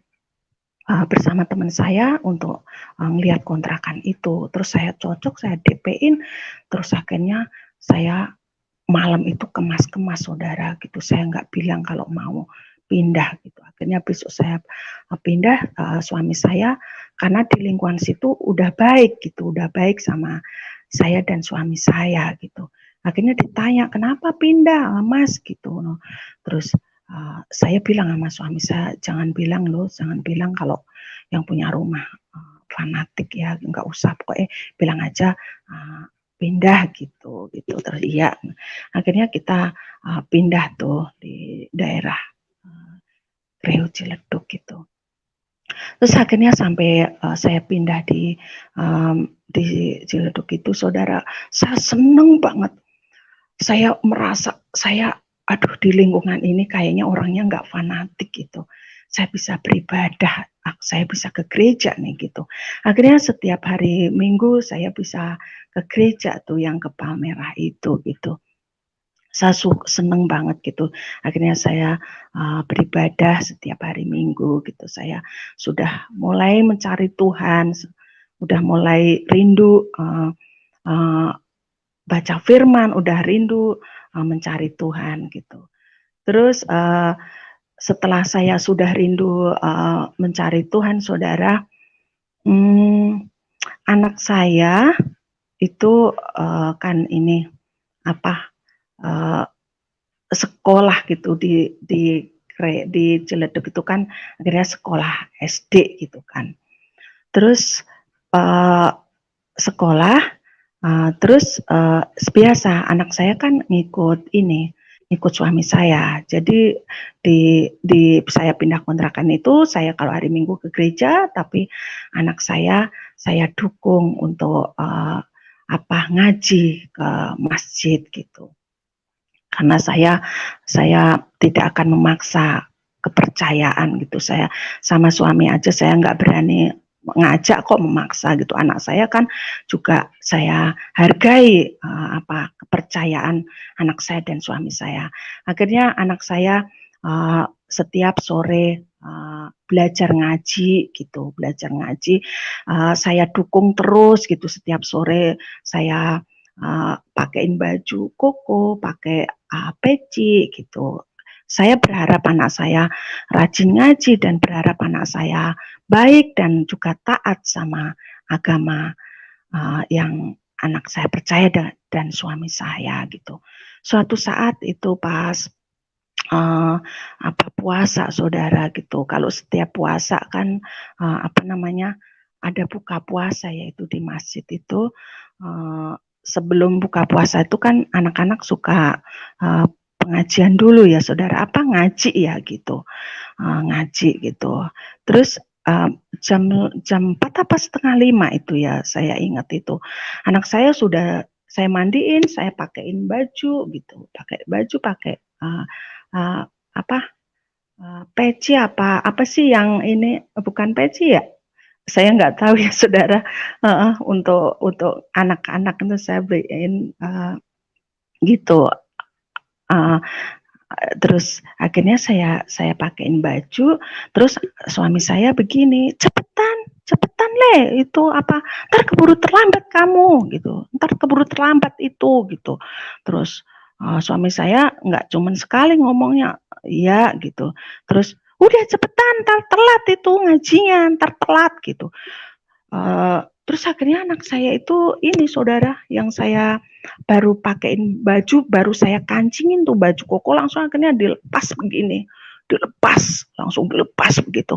bersama teman saya untuk ngelihat kontrakan itu. Terus saya cocok, saya DP-in, terus akhirnya saya malam itu kemas-kemas saudara gitu. Saya nggak bilang kalau mau pindah gitu. Akhirnya besok saya pindah, suami saya karena di lingkungan situ udah baik gitu, udah baik sama saya dan suami saya gitu. Akhirnya ditanya, kenapa pindah Mas gitu. Terus saya bilang sama suami saya, jangan bilang loh, jangan bilang kalau yang punya rumah fanatik ya, nggak usah, pokoknya bilang aja pindah gitu. Terus iya, akhirnya kita pindah tuh di daerah Priok Ciledug gitu. Terus akhirnya sampai saya pindah di Ciledug itu, saudara, saya seneng banget. Saya merasa aduh, di lingkungan ini kayaknya orangnya nggak fanatik gitu. Saya bisa beribadah, saya bisa ke gereja nih gitu. Akhirnya setiap hari Minggu saya bisa ke gereja tuh yang ke Palmerah itu gitu. Saya seneng banget gitu. Akhirnya saya beribadah setiap hari Minggu gitu. Saya sudah mulai mencari Tuhan, udah mulai rindu baca firman, udah rindu mencari Tuhan gitu. Terus setelah saya sudah rindu mencari Tuhan, saudara, anak saya itu kan ini sekolah gitu di Ciledug itu kan akhirnya sekolah SD gitu kan. Terus sekolah, terus biasa anak saya kan ngikut suami saya. Jadi di saya pindah kontrakan itu, saya kalau hari Minggu ke gereja, tapi anak saya dukung untuk ngaji ke masjid gitu. Karena saya tidak akan memaksa kepercayaan gitu. Saya sama suami aja saya nggak berani ngajak kok memaksa gitu. Anak saya kan juga saya hargai kepercayaan anak saya dan suami saya. Akhirnya anak saya setiap sore belajar ngaji gitu, saya dukung terus gitu. Setiap sore saya pakein baju koko, pakai peci gitu. Saya berharap anak saya rajin ngaji dan berharap anak saya baik dan juga taat sama agama yang anak saya percaya dan suami saya gitu. Suatu saat itu pas puasa, saudara gitu. Kalau setiap puasa kan ada buka puasa, yaitu di masjid itu. Sebelum buka puasa itu kan anak-anak suka pengajian dulu ya, saudara. Ngaji ya gitu, ngaji gitu. Terus jam 4 apa setengah 5 itu ya, saya ingat itu. Anak saya sudah saya mandiin, saya pakein baju gitu, pakai peci apa sih yang ini, bukan peci ya? Saya nggak tahu ya, saudara. Untuk anak-anak itu saya beliin gitu. Terus akhirnya saya pakein baju, terus suami saya begini, cepetan Le, itu ntar keburu terlambat kamu gitu, ntar keburu terlambat itu gitu. Terus suami saya nggak cuman sekali ngomongnya, iya gitu. Terus udah cepetan, ntar telat itu ngajinya, ntar telat gitu. Terus akhirnya anak saya itu ini, saudara, yang saya baru pakein baju, baru saya kancingin tuh baju koko, langsung akhirnya dilepas langsung dilepas begitu.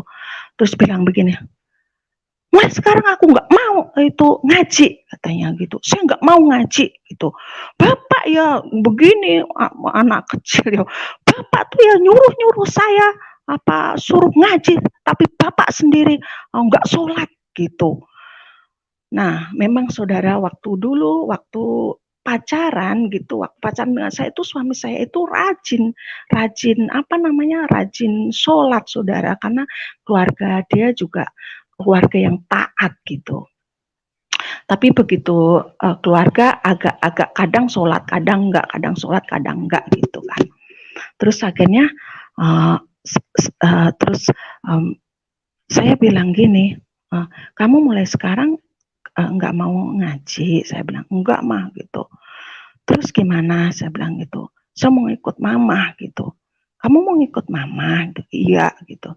Terus bilang begini, Mas, sekarang aku nggak mau itu ngaji, katanya gitu. Saya nggak mau ngaji gitu. Bapak ya begini, anak kecil ya. Bapak tuh ya nyuruh saya suruh ngaji, tapi bapak sendiri nggak sholat gitu. Nah, memang saudara, waktu pacaran gitu, waktu pacaran dengan saya itu, suami saya itu rajin sholat, saudara, karena keluarga dia juga keluarga yang taat gitu. Tapi begitu keluarga agak kadang sholat, kadang enggak gitu kan. Terus akhirnya saya bilang gini, kamu mulai sekarang nggak mau ngaji, saya bilang enggak mah gitu. Terus gimana? Saya bilang gitu. Saya mau ikut mama gitu. Kamu mau ikut mama? Iya gitu.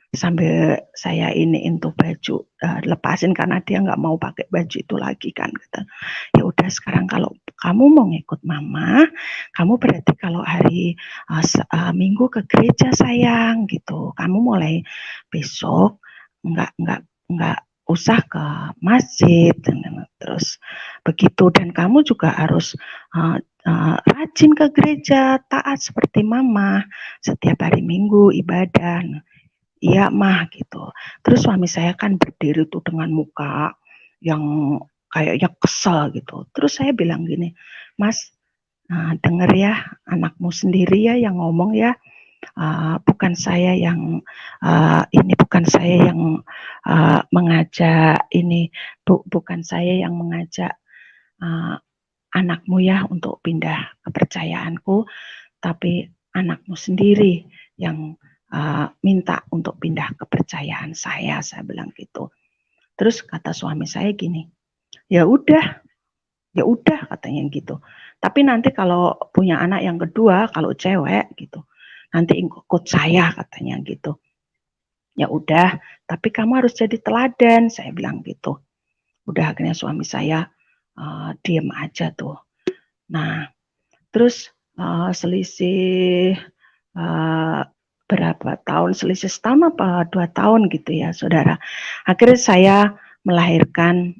Sambil saya iniin tuh baju, lepasin karena dia nggak mau pakai baju itu lagi kan. Gitu. Ya udah sekarang kalau kamu mau ngikut mama, kamu berarti kalau hari Minggu ke gereja sayang gitu. Kamu mulai besok nggak usah ke masjid, terus begitu, dan kamu juga harus rajin ke gereja, taat seperti mama setiap hari Minggu ibadah. Iya mah gitu. Terus suami saya kan berdiri tuh dengan muka yang kayaknya kesel gitu. Terus saya bilang gini, Mas, denger ya anakmu sendiri ya yang ngomong ya. Bukan saya yang bukan saya yang mengajak ini, bukan saya yang mengajak anakmu ya untuk pindah kepercayaanku, tapi anakmu sendiri yang minta untuk pindah kepercayaan saya bilang gitu. Terus kata suami saya gini, ya udah katanya gitu. Tapi nanti kalau punya anak yang kedua, kalau cewek gitu, nanti ikut saya katanya gitu. Ya udah, tapi kamu harus jadi teladan, saya bilang gitu. Udah akhirnya suami saya diem aja tuh. Nah, terus selisih berapa tahun, selisih setahun apa 2 tahun gitu ya, saudara. Akhirnya saya melahirkan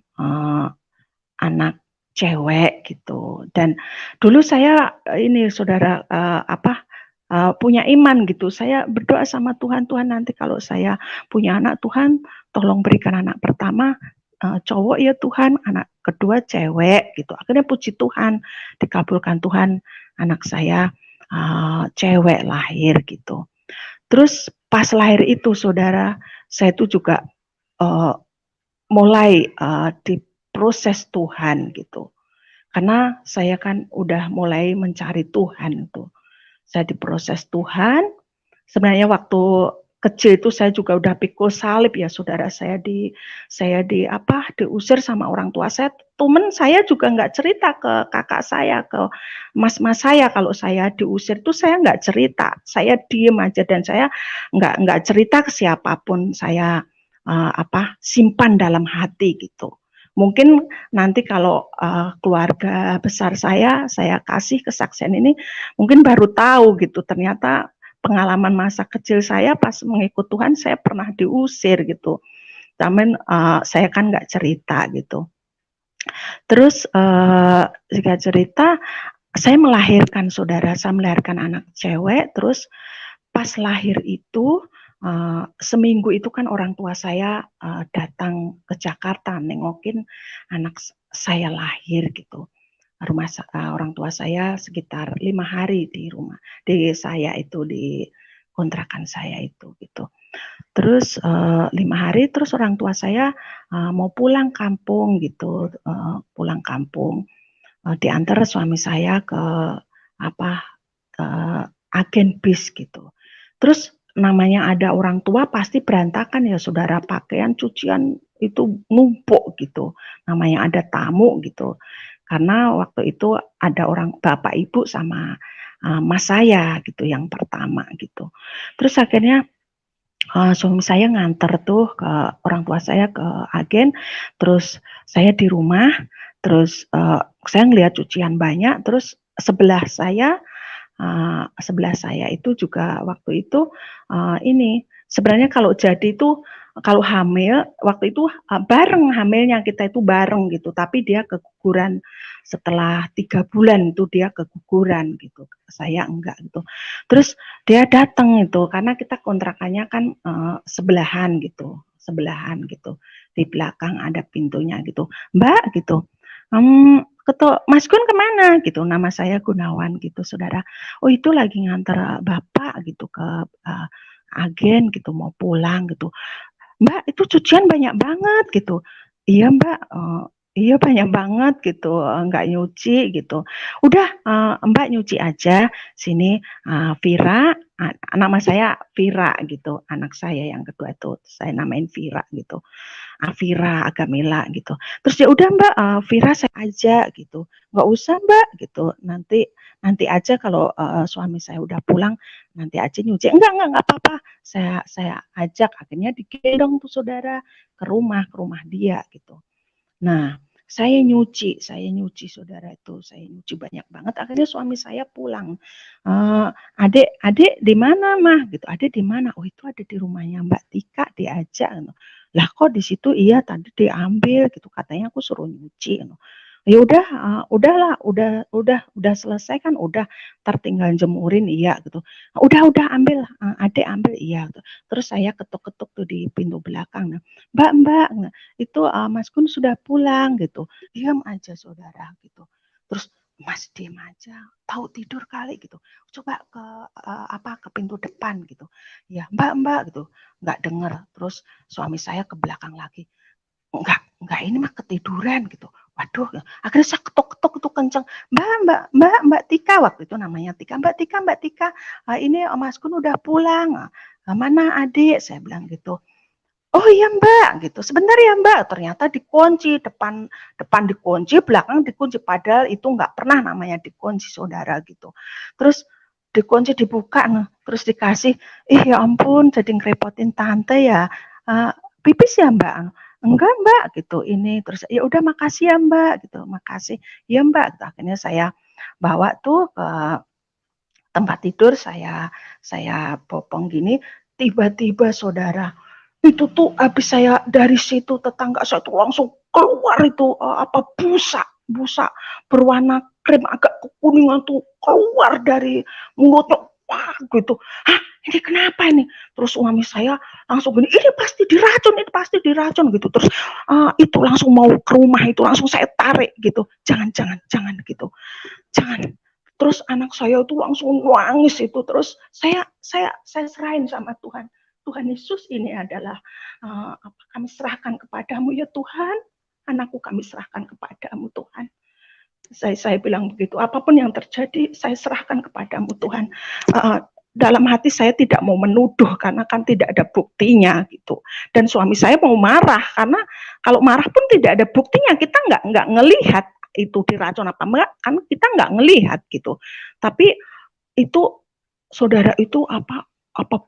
anak cewek gitu. Dan dulu saya ini saudara punya iman gitu. Saya berdoa sama Tuhan, Tuhan nanti kalau saya punya anak, Tuhan tolong berikan anak pertama cowok ya Tuhan, anak kedua cewek gitu. Akhirnya puji Tuhan, dikabulkan Tuhan, anak saya cewek lahir gitu. Terus pas lahir itu saudara, saya itu juga mulai diproses Tuhan gitu. Karena saya kan udah mulai mencari Tuhan tuh. Saya diproses Tuhan. Sebenarnya waktu kecil itu saya juga udah pikul salib ya saudara. Saya diusir sama orang tua saya. Temen saya juga nggak cerita ke kakak saya, ke mas-mas saya kalau saya diusir tuh saya nggak cerita. Saya diem aja dan saya nggak cerita ke siapapun. Saya simpan dalam hati gitu. Mungkin nanti kalau keluarga besar saya kasih kesaksian ini, mungkin baru tahu gitu. Ternyata pengalaman masa kecil saya pas mengikut Tuhan, saya pernah diusir gitu. Tapi saya kan nggak cerita gitu. Terus jika cerita, saya melahirkan saudara, saya melahirkan anak cewek. Terus pas lahir itu seminggu itu kan orang tua saya datang ke Jakarta nengokin anak saya lahir gitu. Orang tua saya sekitar 5 hari di rumah, di saya itu di kontrakan saya itu gitu. Terus 5 hari, terus orang tua saya mau pulang kampung gitu, pulang kampung, diantar suami saya ke agen bis gitu. Terus namanya ada orang tua pasti berantakan ya saudara, pakaian cucian itu numpuk gitu, namanya ada tamu gitu. Karena waktu itu ada orang bapak ibu sama mas saya gitu yang pertama gitu. Terus akhirnya suami saya nganter tuh ke orang tua saya ke agen, terus saya di rumah, terus saya ngelihat cucian banyak, terus sebelah saya itu juga waktu itu ini sebenarnya kalau jadi itu kalau hamil waktu itu bareng hamilnya kita itu bareng gitu, tapi dia keguguran setelah 3 bulan itu dia keguguran gitu, saya enggak gitu. Terus dia datang itu karena kita kontrakannya kan sebelahan gitu di belakang ada pintunya gitu, Mbak gitu. Mas Gun kemana gitu, nama saya Gunawan gitu saudara. Oh itu lagi nganter bapak gitu ke agen gitu mau pulang gitu. Mbak itu cucian banyak banget gitu. Iya Mbak, Iya banyak banget gitu, nggak nyuci gitu. Udah, Mbak nyuci aja sini, Vira, nama saya Vira gitu, anak saya yang kedua itu saya namain Vira gitu. Vira, Agamila gitu. Terus ya udah Mbak, Vira saya aja gitu. Nggak usah Mbak gitu. Nanti nanti aja kalau suami saya udah pulang, nanti aja nyuci. Enggak apa-apa. Saya ajak akhirnya digendong tuh saudara ke rumah dia gitu. Nah, saya nyuci saudara itu, saya nyuci banyak banget. Akhirnya suami saya pulang. Adik di mana mah? Gitu. Adik di mana? Oh itu ada di rumahnya Mbak Tika, diajak. Gitu. Lah kok di situ iya tadi diambil gitu. Katanya aku suruh nyuci. Gitu. Ya udah, udahlah, udah selesai kan, udah tertinggal jemurin iya gitu. Udah ambil, adik ambil iya. Gitu. Terus saya ketuk-ketuk tuh di pintu belakang. Nah, Mbak, itu Mas Gun sudah pulang gitu. Diam aja saudara gitu. Terus Mas diam aja, tahu tidur kali gitu. Coba ke ke pintu depan gitu. Ya Mbak gitu, nggak dengar. Terus suami saya ke belakang lagi. Enggak ini mah ketiduran gitu. Waduh, akhirnya saya ketok-ketok itu kenceng. Mbak Tika, waktu itu namanya Tika. Mbak Tika, ini Mas Gun udah pulang. Mana adik? Saya bilang gitu. Oh iya Mbak, gitu. Sebentar ya Mbak. Ternyata dikunci, depan dikunci, belakang dikunci. Padahal itu nggak pernah namanya dikunci, saudara gitu. Terus dikunci dibuka, terus dikasih. Ya ampun, jadi ngerepotin tante ya. Pipis ya Mbak? Enggak Mbak, gitu. Ini terus ya udah makasih ya Mbak, gitu. Makasih. Ya Mbak. Gitu. Akhirnya saya bawa tuh ke tempat tidur, saya popong gini. Tiba-tiba saudara itu tuh habis saya dari situ tetangga saya tuh langsung keluar itu busa berwarna krim agak kekuningan tuh keluar dari mulutnya. Wah gitu. Hah, ini kenapa ini? Terus suami saya langsung gini, ini pasti diracun gitu. Terus itu langsung mau ke rumah itu langsung saya tarik gitu. Jangan gitu. Jangan. Terus anak saya tuh langsung nangis itu. Terus saya serahin sama Tuhan. Tuhan Yesus ini adalah kami serahkan kepadamu ya Tuhan, anakku kami serahkan kepadamu Tuhan. Saya bilang begitu, apapun yang terjadi saya serahkan kepadamu Tuhan. Dalam hati saya tidak mau menuduh karena kan tidak ada buktinya gitu. Dan suami saya mau marah karena kalau marah pun tidak ada buktinya, kita nggak ngelihat itu diracun apa enggak, kan kita nggak ngelihat gitu. Tapi itu saudara itu apa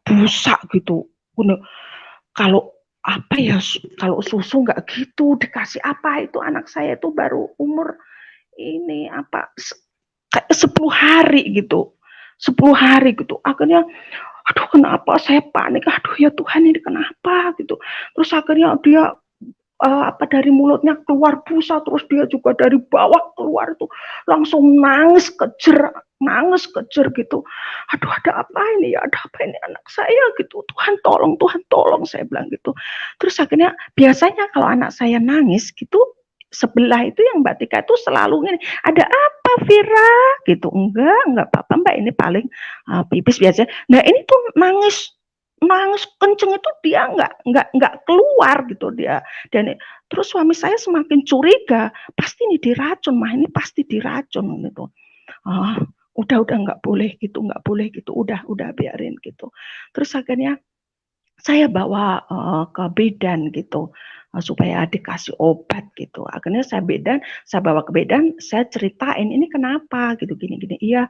busa gitu. Kalau apa ya, kalau susu nggak gitu dikasih apa, itu anak saya itu baru umur ini kayak 10 hari gitu. 10 hari gitu. Akhirnya aduh kenapa saya panik, aduh ya Tuhan ini kenapa gitu. Terus akhirnya dia dari mulutnya keluar busa, terus dia juga dari bawah keluar itu langsung nangis kejer gitu. Aduh ada apa ini ya, ada apa ini anak saya gitu. Tuhan tolong saya bilang gitu. Terus akhirnya biasanya kalau anak saya nangis gitu, sebelah itu yang Mbak Tika itu selalu ini, ada apa Vira gitu. Enggak apa-apa Mbak, ini paling pipis biasa. Nah ini tuh nangis kenceng itu dia nggak keluar gitu dia. Dan terus suami saya semakin curiga, pasti ini diracun, ini pasti diracun gitu. Udah nggak boleh gitu, udah biarin gitu. Terus akhirnya saya bawa ke bidan gitu, supaya dikasih obat gitu. Akhirnya saya bawa ke bidan, saya ceritain ini kenapa gitu, gini. Iya,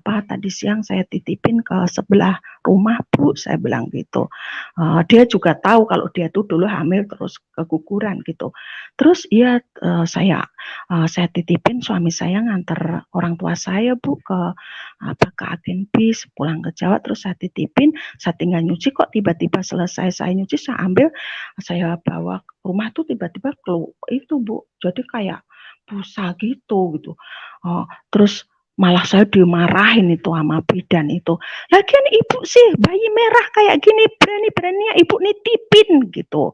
tadi siang saya titipin ke sebelah rumah Bu, saya bilang gitu. Dia juga tahu kalau dia tuh dulu hamil terus keguguran gitu. Terus iya, saya titipin, suami saya nganter orang tua saya Bu ke agen bis, pulang ke Jawa, terus saya titipin, saya tinggal nyuci, kok tiba-tiba selesai saya nyuci, saya ambil, saya bawa ke rumah tuh tiba-tiba itu Bu, jadi kayak busa gitu. Terus malah saya dimarahin itu sama bidan itu. Lagian ibu sih bayi merah kayak gini berani-beraninya ibu nitipin gitu.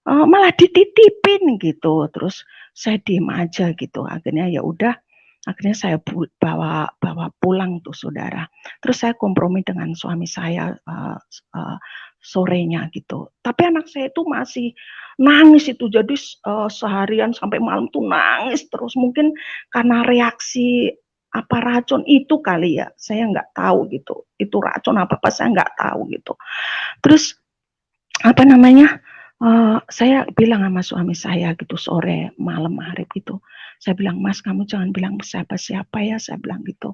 Malah dititipin gitu. Terus saya diem aja gitu. Akhirnya ya udah, Akhirnya saya bawa pulang tuh saudara. Terus saya kompromi dengan suami saya sorenya gitu. Tapi anak saya itu masih nangis itu. Jadi seharian sampai malam tuh nangis terus. Mungkin karena reaksi apa racun itu kali ya, saya nggak tahu gitu. Itu racun apa saya nggak tahu gitu. Terus apa namanya? Saya bilang sama suami saya gitu sore malam maghrib gitu. Saya bilang, Mas, kamu jangan bilang siapa-siapa ya. Saya bilang gitu.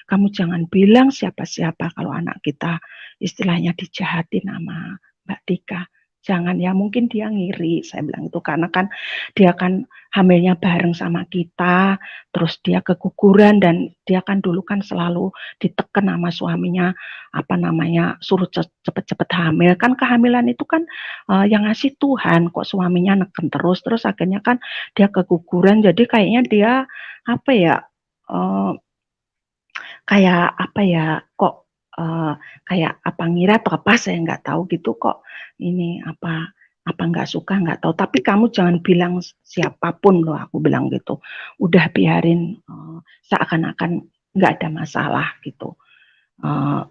Kamu jangan bilang siapa-siapa kalau anak kita istilahnya dijahatin sama Mbak Dika. Jangan ya, mungkin dia ngiri, saya bilang itu karena kan dia kan hamilnya bareng sama kita, terus dia keguguran dan dia kan dulu kan selalu diteken sama suaminya apa namanya suruh cepet-cepet hamil. Kan kehamilan itu kan yang ngasih Tuhan, kok suaminya neken terus akhirnya kan dia keguguran. Jadi kayaknya dia apa ya kayak apa ya kok kayak apa ngira atau apa saya nggak tahu gitu kok ini apa nggak suka nggak tahu, tapi kamu jangan bilang siapapun loh, aku bilang gitu, udah biarin seakan-akan nggak ada masalah gitu,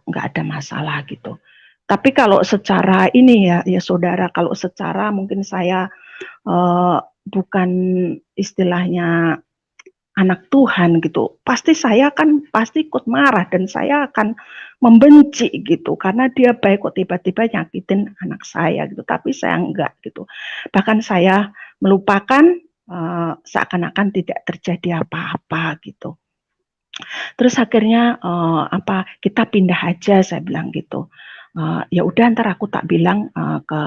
nggak ada masalah gitu. Tapi kalau secara ini ya saudara, kalau secara mungkin saya bukan istilahnya anak Tuhan gitu, pasti saya kan pasti ikut marah dan saya akan membenci gitu karena dia baik kok tiba-tiba nyakitin anak saya gitu, tapi saya enggak gitu, bahkan saya melupakan seakan-akan tidak terjadi apa-apa gitu. Terus akhirnya kita pindah aja, saya bilang gitu. Ya udah ntar aku tak bilang ke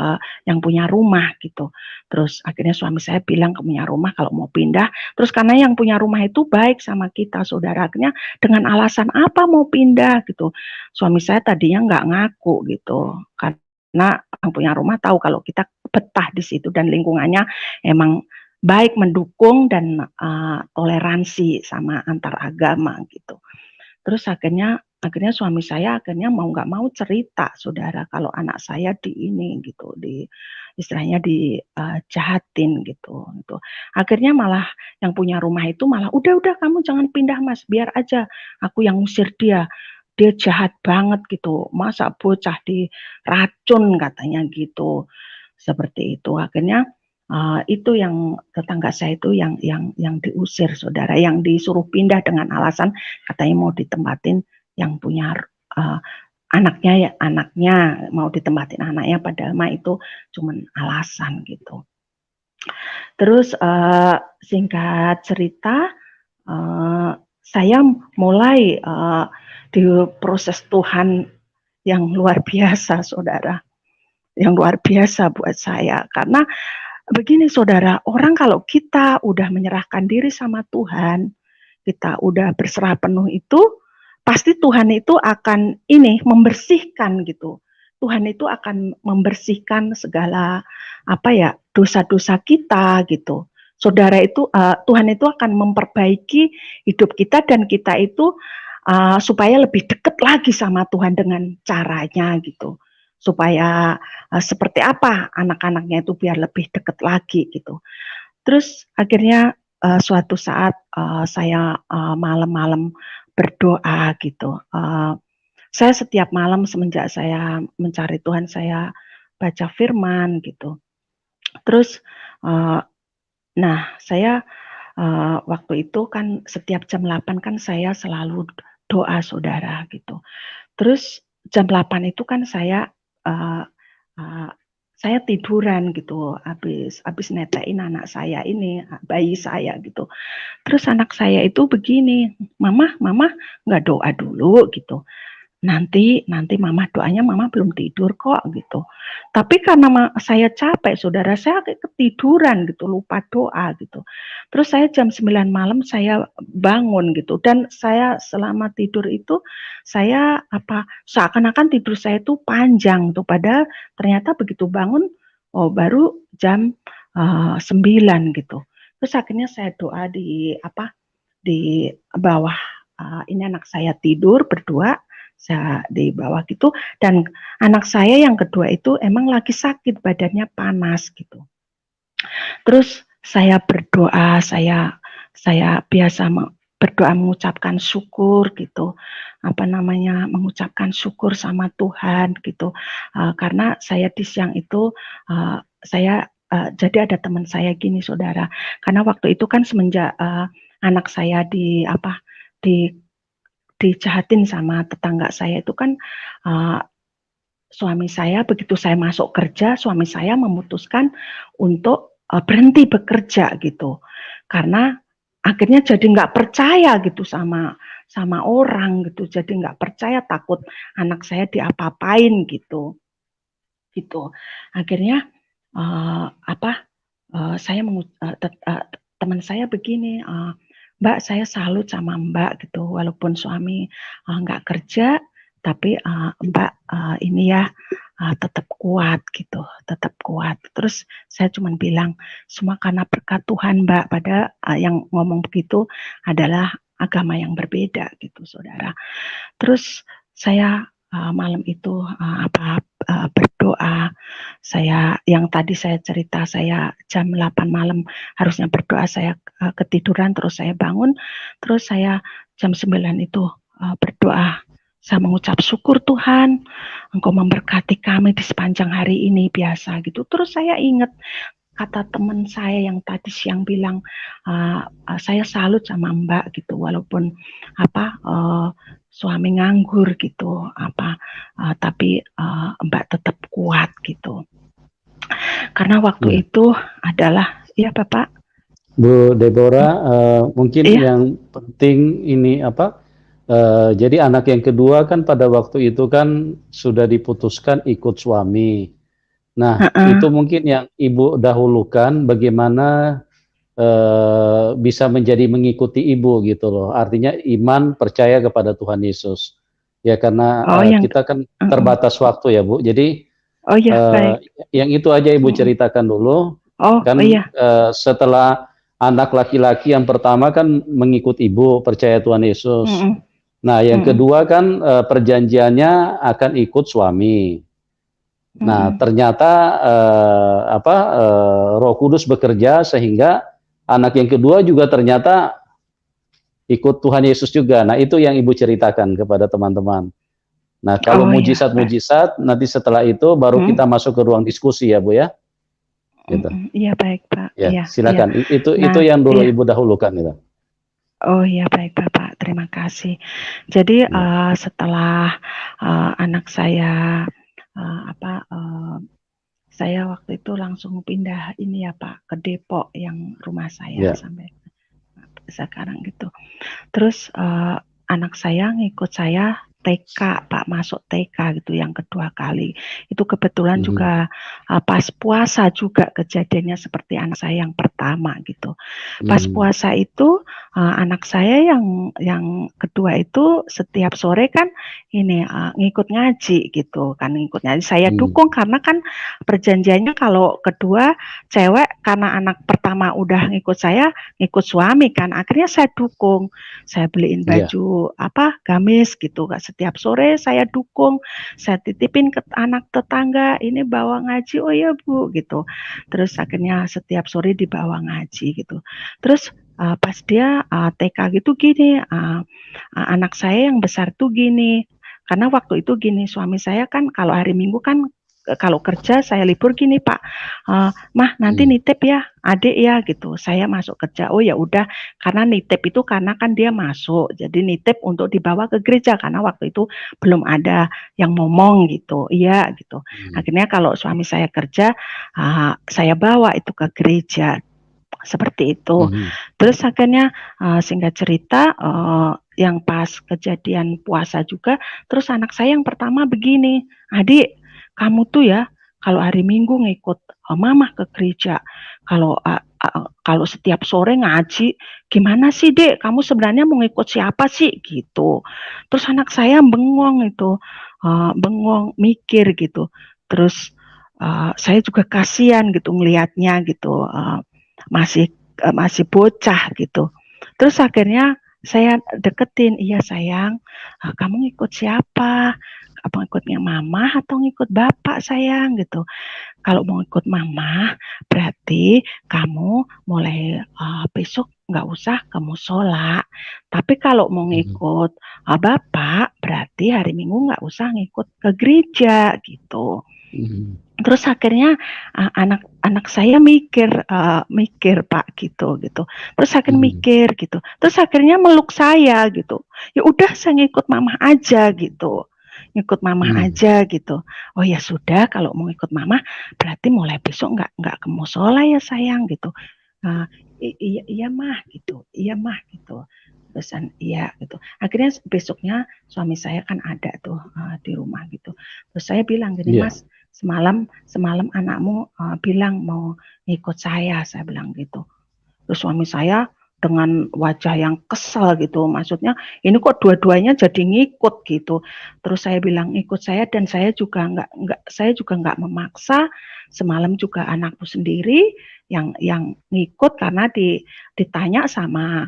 yang punya rumah gitu. Terus akhirnya suami saya bilang ke punya rumah kalau mau pindah. Terus karena yang punya rumah itu baik sama kita, saudara, akhirnya dengan alasan apa mau pindah gitu. Suami saya tadinya nggak ngaku gitu, karena yang punya rumah tahu kalau kita betah di situ dan lingkungannya emang baik, mendukung dan toleransi sama antar agama gitu. Terus akhirnya suami saya akhirnya mau nggak mau cerita, saudara, kalau anak saya di ini gitu, di istilahnya dijahatin gitu. Akhirnya malah yang punya rumah itu malah udah kamu jangan pindah Mas, biar aja aku yang ngusir dia. Dia jahat banget gitu, masa bocah diracun katanya gitu, seperti itu. Akhirnya itu yang tetangga saya itu yang diusir, saudara, yang disuruh pindah dengan alasan katanya mau ditempatin yang punya anaknya mau ditempatin anaknya, padahal mah itu cuman alasan gitu. Terus singkat cerita saya mulai diproses Tuhan yang luar biasa, saudara, yang luar biasa buat saya. Karena begini saudara, orang kalau kita udah menyerahkan diri sama Tuhan, kita udah berserah penuh itu, pasti Tuhan itu akan membersihkan gitu. Tuhan itu akan membersihkan segala dosa-dosa kita gitu. Saudara, itu Tuhan itu akan memperbaiki hidup kita dan kita itu supaya lebih dekat lagi sama Tuhan dengan caranya gitu. Supaya seperti apa anak-anaknya itu biar lebih dekat lagi gitu. Terus akhirnya suatu saat saya malam-malam berdoa gitu. Saya setiap malam semenjak saya mencari Tuhan, saya baca firman gitu. Terus saya waktu itu kan setiap jam 8 kan saya selalu doa, saudara, gitu. Terus jam 8 itu kan saya tiduran gitu, habis netein anak saya ini, bayi saya gitu. Terus anak saya itu begini, mama nggak doa dulu gitu. Nanti mama doanya, mama belum tidur kok gitu. Tapi karena saya capek, saudara, saya ketiduran gitu, lupa doa gitu. Terus saya jam 9 malam saya bangun gitu, dan saya selama tidur itu saya seakan-akan tidur saya itu panjang tuh, padahal ternyata begitu bangun baru jam 9 gitu. Terus akhirnya saya doa di bawah, ini anak saya tidur berdua, saya di bawah gitu, dan anak saya yang kedua itu emang lagi sakit, badannya panas gitu. Terus saya berdoa, saya biasa berdoa mengucapkan syukur gitu, mengucapkan syukur sama Tuhan gitu. Karena saya di siang itu jadi ada teman saya gini saudara, karena waktu itu kan semenjak anak saya dijahatin sama tetangga saya itu kan, suami saya begitu saya masuk kerja, suami saya memutuskan untuk berhenti bekerja gitu, karena akhirnya jadi nggak percaya gitu sama orang gitu, jadi nggak percaya, takut anak saya diapa-apain gitu. Akhirnya teman saya begini, Mbak, saya salut sama Mbak gitu, walaupun suami nggak kerja, tapi Mbak ini ya tetap kuat gitu, tetap kuat. Terus saya cuma bilang, semua karena berkat Tuhan Mbak. Pada yang ngomong begitu adalah agama yang berbeda gitu, saudara. Terus saya malam itu berdoa. Yang tadi saya cerita, saya jam 8 malam harusnya berdoa, saya ketiduran, terus saya bangun, terus saya jam 9 itu berdoa. Saya mengucap syukur Tuhan, Engkau memberkati kami di sepanjang hari ini, biasa gitu. Terus saya ingat kata teman saya yang tadi siang bilang, saya salut sama Mbak gitu, walaupun suami nganggur gitu, tapi Mbak tetap kuat gitu. Karena waktu itu adalah, ya Bapak. Bu Deborah, mungkin yang penting ini jadi anak yang kedua kan pada waktu itu kan sudah diputuskan ikut suami. Nah, itu mungkin yang Ibu dahulukan bagaimana bisa menjadi mengikuti Ibu gitu loh. Artinya iman, percaya kepada Tuhan Yesus. Ya karena kita kan terbatas waktu ya Bu. Jadi yang itu aja Ibu ceritakan dulu. Setelah anak laki-laki yang pertama kan mengikut Ibu, percaya Tuhan Yesus. Nah, yang kedua kan perjanjiannya akan ikut suami. Nah, ternyata Roh Kudus bekerja sehingga anak yang kedua juga ternyata ikut Tuhan Yesus juga. Nah, itu yang Ibu ceritakan kepada teman-teman. Nah, kalau mujizat-mujizat nanti setelah itu baru kita masuk ke ruang diskusi ya, Bu ya. Gitu. Iya, baik, Pak. Ya, silakan. Itu yang dulu Ibu dahulukan gitu. Oh iya, baik Bapak, terima kasih. Jadi setelah anak saya saya waktu itu langsung pindah ini ya Pak, ke Depok yang rumah saya sampai sekarang gitu. Terus anak saya ngikut saya TK, Pak, masuk TK gitu yang kedua kali. Itu kebetulan juga pas puasa juga kejadiannya seperti anak saya yang pertama gitu. Pas puasa itu anak saya yang kedua itu setiap sore kan ini ngikut ngaji gitu kan, ngikut ngaji. Saya dukung karena kan perjanjiannya kalau kedua cewek, karena anak pertama udah ngikut saya, ngikut suami kan. Akhirnya saya dukung. Saya beliin baju gamis gitu, setiap sore saya dukung, saya titipin ke anak tetangga, ini bawa ngaji, oh ya Bu gitu. Terus akhirnya setiap sore dibawa ngaji gitu. Terus pas dia TK gitu gini, anak saya yang besar tuh gini, karena waktu itu gini, suami saya kan kalau hari Minggu kan kalau kerja saya libur gini Pak, Mah nanti nitip ya adik ya gitu. Saya masuk kerja, oh ya udah, karena nitip itu karena kan dia masuk, jadi nitip untuk dibawa ke gereja karena waktu itu belum ada yang ngomong gitu, iya gitu. Akhirnya kalau suami saya kerja, saya bawa itu ke gereja seperti itu. Terus akhirnya singkat cerita yang pas kejadian puasa juga, terus anak saya yang pertama begini, adik kamu tuh ya kalau hari Minggu ngikut mama ke gereja, kalau setiap sore ngaji, gimana sih Dek, kamu sebenarnya mau ngikut siapa sih gitu. Terus anak saya bengong itu, bengong mikir gitu. Terus saya juga kasihan gitu ngelihatnya gitu, masih bocah gitu. Terus akhirnya saya deketin, iya sayang, kamu ngikut siapa? Apa ngikutnya mama atau ngikut bapak sayang gitu. Kalau mau ikut mama berarti kamu mulai besok nggak usah ke musola. Tapi kalau mau ngikut Bapak, berarti hari Minggu nggak usah ngikut ke gereja gitu. Terus akhirnya anak saya mikir Pak gitu. Terus akhirnya mikir gitu. Terus akhirnya meluk saya gitu. Ya udah saya ngikut Mama aja gitu. Ngikut Mama aja gitu. Oh ya sudah, kalau mau ikut Mama berarti mulai besok nggak ke musola ya sayang gitu. Iya mah gitu. Pesan iya gitu. Akhirnya besoknya suami saya kan ada tuh di rumah gitu. Terus saya bilang gini, Mas, semalam anakmu bilang mau ikut saya bilang gitu. Terus suami saya dengan wajah yang kesal gitu, maksudnya ini kok dua-duanya jadi ngikut gitu. Terus saya bilang ikut saya, dan saya juga nggak memaksa. Semalam juga anakku sendiri yang ngikut karena ditanya sama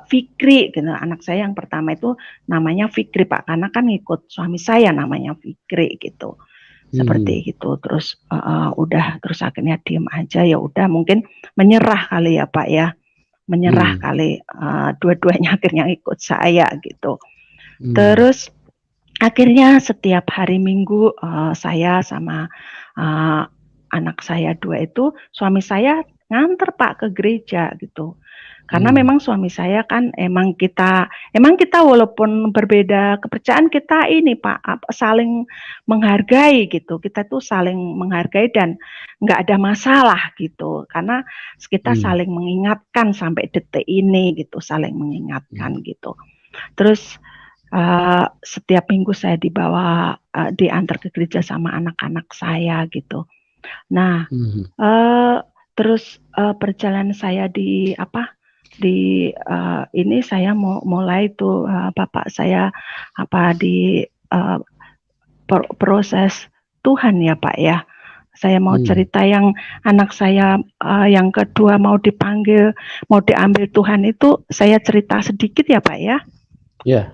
Fikri gitu. Anak saya yang pertama itu namanya Fikri Pak, karena kan ngikut suami saya namanya Fikri gitu. Seperti itu. Terus udah, terus akhirnya diem aja, ya udah mungkin menyerah kali ya Pak ya. Menyerah kali, dua-duanya akhirnya ikut saya gitu. Terus akhirnya setiap hari Minggu saya sama anak saya 2 itu, suami saya nganter Pak ke gereja gitu. Karena memang suami saya kan emang kita walaupun berbeda kepercayaan, kita ini Pak saling menghargai gitu. Kita tuh saling menghargai dan nggak ada masalah gitu. Karena kita saling mengingatkan sampai detik ini gitu, saling mengingatkan gitu. Terus setiap minggu saya diantar ke gereja sama anak-anak saya gitu. Nah, terus perjalanan saya di ini saya mau mulai tuh Bapak saya di proses Tuhan ya Pak ya. Saya mau cerita yang anak saya yang kedua mau diambil Tuhan itu, saya cerita sedikit ya Pak ya. Ya,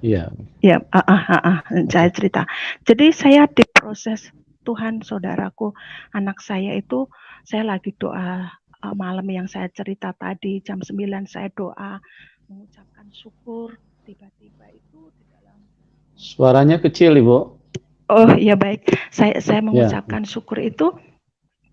saya cerita. Jadi saya diproses Tuhan, saudaraku. Anak saya itu, saya lagi doa malam yang saya cerita tadi, jam 9 saya doa, mengucapkan syukur, tiba-tiba itu di dalam... Suaranya kecil, Ibu. Oh iya baik, saya mengucapkan syukur itu,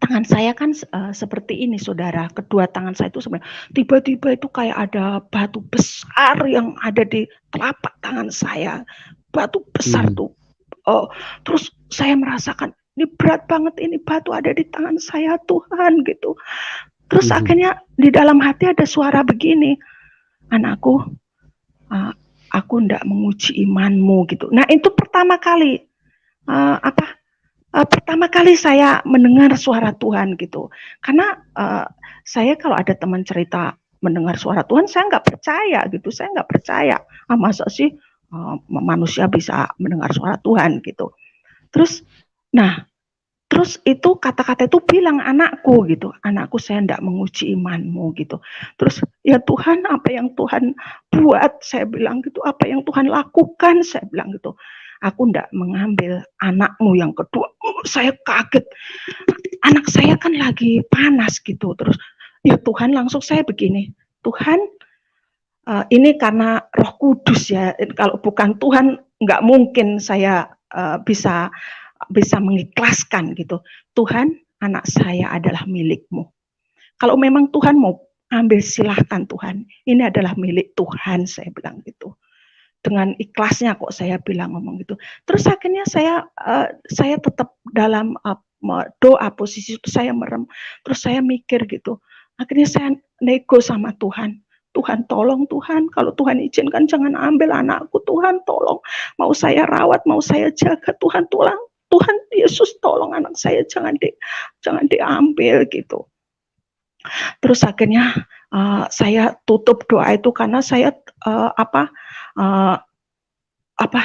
tangan saya kan seperti ini saudara, kedua tangan saya itu sebenarnya tiba-tiba itu kayak ada batu besar yang ada di telapak tangan saya, batu besar tuh. Terus saya merasakan ini berat banget, ini batu ada di tangan saya Tuhan gitu. Terus akhirnya di dalam hati ada suara begini, anakku, aku ndak menguji imanmu gitu. Nah itu pertama kali pertama kali saya mendengar suara Tuhan gitu. Karena saya kalau ada teman cerita mendengar suara Tuhan, saya nggak percaya gitu. Saya nggak percaya. Masa sih manusia bisa mendengar suara Tuhan gitu. Terus itu kata-kata itu bilang anakku gitu. Anakku, saya ndak menguji imanmu gitu. Terus ya Tuhan, apa yang Tuhan buat, saya bilang gitu. Apa yang Tuhan lakukan, saya bilang gitu. Aku ndak mengambil anakmu yang kedua. Saya kaget. Anak saya kan lagi panas gitu. Terus ya Tuhan, langsung saya begini. Tuhan, ini karena Roh Kudus ya. Kalau bukan Tuhan, nggak mungkin saya bisa mengikhlaskan gitu. Tuhan, anak saya adalah milikmu. Kalau memang Tuhan mau ambil, silahkan Tuhan. Ini adalah milik Tuhan, saya bilang gitu. Dengan ikhlasnya kok saya bilang ngomong gitu. Terus akhirnya saya tetap dalam doa, posisi itu saya merem. Terus saya mikir gitu. Akhirnya saya nego sama Tuhan. Tuhan tolong Tuhan, kalau Tuhan izinkan jangan ambil anakku Tuhan, tolong. Mau saya rawat, mau saya jaga, Tuhan tolong. Tuhan Yesus tolong anak saya, jangan diambil gitu. Terus akhirnya saya tutup doa itu karena saya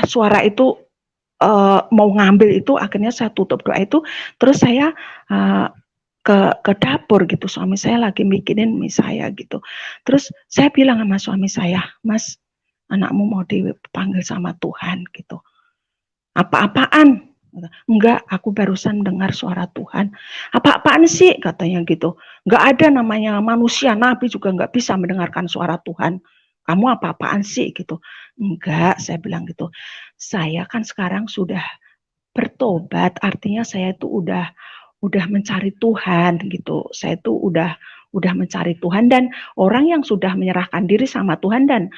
suara itu mau ngambil itu, akhirnya saya tutup doa itu. Terus saya ke dapur gitu, suami saya lagi bikinin mie saya gitu. Terus saya bilang sama suami saya, Mas, anakmu mau dipanggil sama Tuhan gitu. Apa-apaan? Enggak, aku barusan dengar suara Tuhan. Apa-apaan sih katanya gitu. Enggak ada namanya manusia, nabi juga enggak bisa mendengarkan suara Tuhan. Kamu apa-apaan sih gitu. Enggak, saya bilang gitu. Saya kan sekarang sudah bertobat, artinya saya itu udah mencari Tuhan gitu. Saya itu udah mencari Tuhan, dan orang yang sudah menyerahkan diri sama Tuhan dan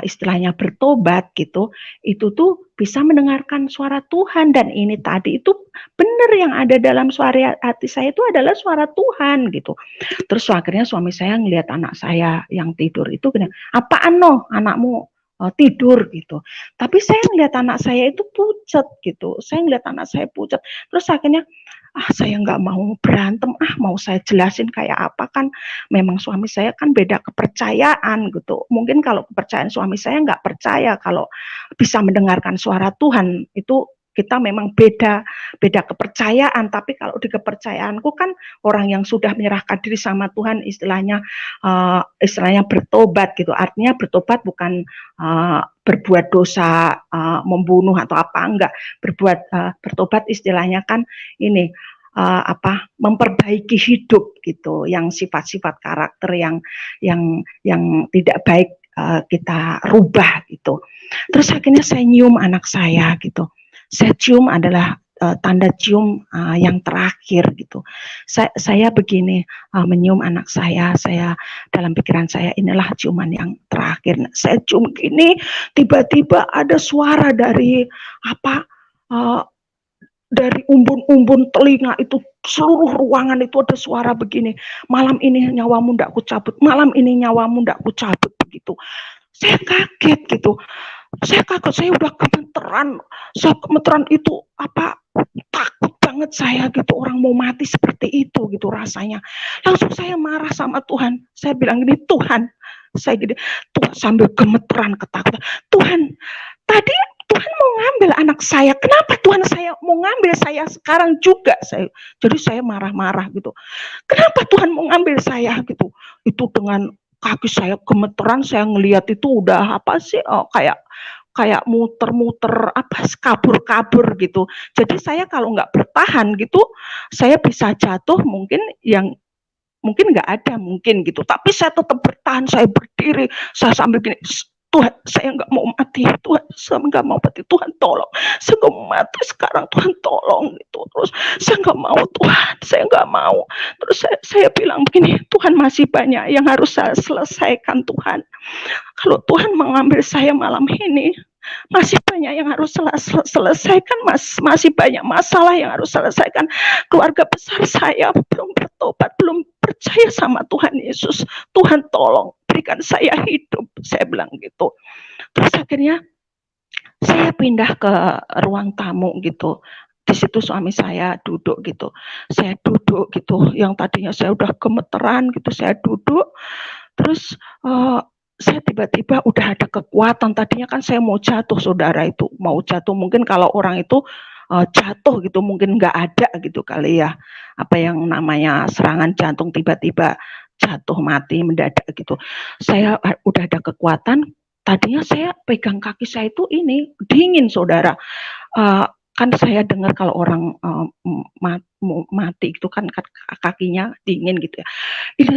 istilahnya bertobat gitu, itu tuh bisa mendengarkan suara Tuhan. Dan ini tadi itu benar, yang ada dalam suara hati saya itu adalah suara Tuhan gitu. Terus akhirnya suami saya ngelihat anak saya yang tidur itu, bilang, apaan no anakmu tidur gitu. Tapi saya ngelihat anak saya itu pucat gitu. Saya ngelihat anak saya pucat. Terus akhirnya saya nggak mau berantem, mau saya jelasin kayak apa, kan memang suami saya kan beda kepercayaan gitu. Mungkin kalau kepercayaan suami saya nggak percaya kalau bisa mendengarkan suara Tuhan, itu kita memang beda kepercayaan. Tapi kalau di kepercayaanku kan orang yang sudah menyerahkan diri sama Tuhan, istilahnya bertobat gitu. Artinya bertobat bukan berbuat dosa, membunuh atau apa, enggak. Bertobat istilahnya kan ini memperbaiki hidup gitu, yang sifat-sifat karakter yang tidak baik kita rubah gitu. Terus akhirnya saya nyium anak saya gitu. Saya cium adalah tanda cium yang terakhir gitu. Saya begini menyium anak saya dalam pikiran saya, inilah ciuman yang terakhir. Saya cium gini, tiba-tiba ada suara dari dari umbun-umbun telinga itu, seluruh ruangan itu ada suara begini, malam ini nyawamu ndak kucabut, malam ini nyawamu ndak kucabut begitu. Saya kaget gitu. Saya udah gemeteran itu takut banget saya gitu, orang mau mati seperti itu gitu rasanya. Langsung saya marah sama Tuhan. Saya bilang gini, Tuhan, Tuhan sambil gemeteran ketakutan. Tuhan, tadi Tuhan mau ngambil anak saya. Kenapa Tuhan saya mau ngambil saya sekarang juga? Jadi saya marah-marah gitu. Kenapa Tuhan mau ngambil saya gitu? Itu dengan kaki saya gemeteran, saya ngelihat itu udah kayak muter-muter kabur-kabur gitu. Jadi saya kalau nggak bertahan gitu, saya bisa jatuh, mungkin nggak ada mungkin gitu. Tapi saya tetap bertahan, saya berdiri, saya sambil gini, Tuhan, saya nggak mau mati, Tuhan, saya nggak mau mati, Tuhan tolong, saya nggak mau mati sekarang, Tuhan tolong gitu. Terus saya nggak mau, Tuhan, saya nggak mau. Terus saya bilang begini, Tuhan, masih banyak yang harus saya selesaikan, Tuhan. Kalau Tuhan mengambil saya malam ini, masih banyak yang harus selesaikan, masih banyak masalah yang harus selesaikan. Keluarga besar saya belum bertobat, belum percaya sama Tuhan Yesus. Tuhan tolong berikan saya hidup, saya bilang gitu. Terus akhirnya saya pindah ke ruang tamu gitu. Di situ suami saya duduk gitu. Saya duduk gitu. Yang tadinya saya udah gemeteran gitu, saya duduk. Terus saya tiba-tiba udah ada kekuatan. Tadinya kan saya mau jatuh, saudara, itu mau jatuh. Mungkin kalau orang itu jatuh gitu mungkin nggak ada gitu kali ya, apa yang namanya serangan jantung tiba-tiba jatuh mati mendadak gitu. Saya udah ada kekuatan. Tadinya saya pegang kaki saya itu ini dingin, saudara. Kan saya dengar kalau orang mati itu kan kakinya dingin gitu ya. Ini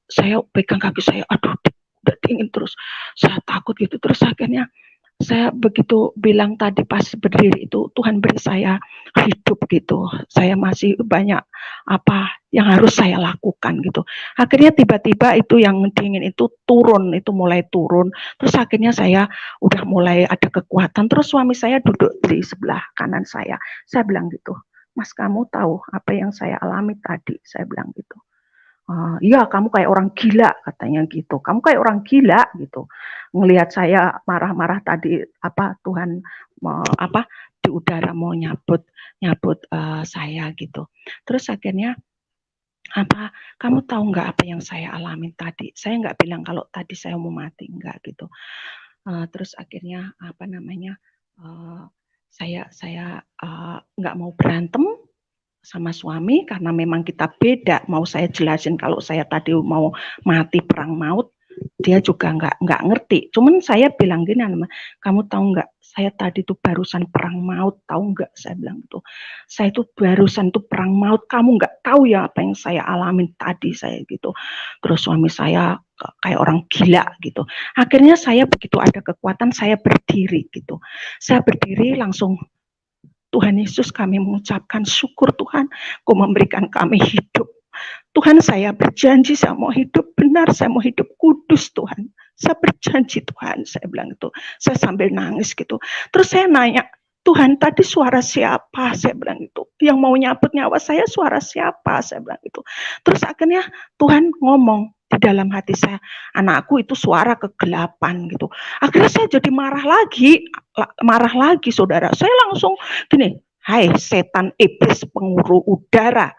saya pegang kaki saya, aduh udah dingin terus. Saya takut gitu. Terus akhirnya saya begitu bilang tadi pas berdiri itu, Tuhan beri saya hidup gitu. Saya masih banyak apa yang harus saya lakukan gitu. Akhirnya tiba-tiba itu yang dingin itu turun, itu mulai turun. Terus akhirnya saya udah mulai ada kekuatan. Terus suami saya duduk di sebelah kanan saya. Saya bilang gitu, Mas, kamu tahu apa yang saya alami tadi? Saya bilang gitu. Iya, kamu kayak orang gila, katanya gitu. Kamu kayak orang gila gitu. Ngelihat saya marah-marah tadi, Tuhan di udara mau nyabut saya gitu. Terus akhirnya kamu tahu nggak apa yang saya alami tadi? Saya nggak bilang kalau tadi saya mau mati, nggak gitu. Terus akhirnya saya nggak mau berantem sama suami karena memang kita beda. Mau saya jelasin kalau saya tadi mau mati perang maut, dia juga nggak ngerti. Cuman saya bilang gini, kamu tahu nggak? Saya tadi tuh barusan perang maut, tahu nggak? Saya bilang gitu. Saya tuh barusan tuh perang maut. Kamu nggak tahu ya apa yang saya alamin tadi, saya gitu. Terus suami saya kayak orang gila gitu. Akhirnya saya begitu ada kekuatan, saya berdiri gitu. Saya berdiri langsung, Tuhan Yesus, kami mengucapkan syukur Tuhan, Kau memberikan kami hidup. Tuhan, saya berjanji saya mau hidup benar, saya mau hidup kudus Tuhan. Saya berjanji Tuhan, saya bilang itu. Saya sambil nangis gitu. Terus saya nanya, Tuhan, tadi suara siapa? Saya bilang itu. Yang mau nyabut nyawa saya suara siapa? Saya bilang itu. Terus akhirnya Tuhan ngomong di dalam hati saya, anakku itu suara kegelapan gitu. Akhirnya saya jadi marah lagi saudara. Saya langsung gini, hai setan iblis penguru udara,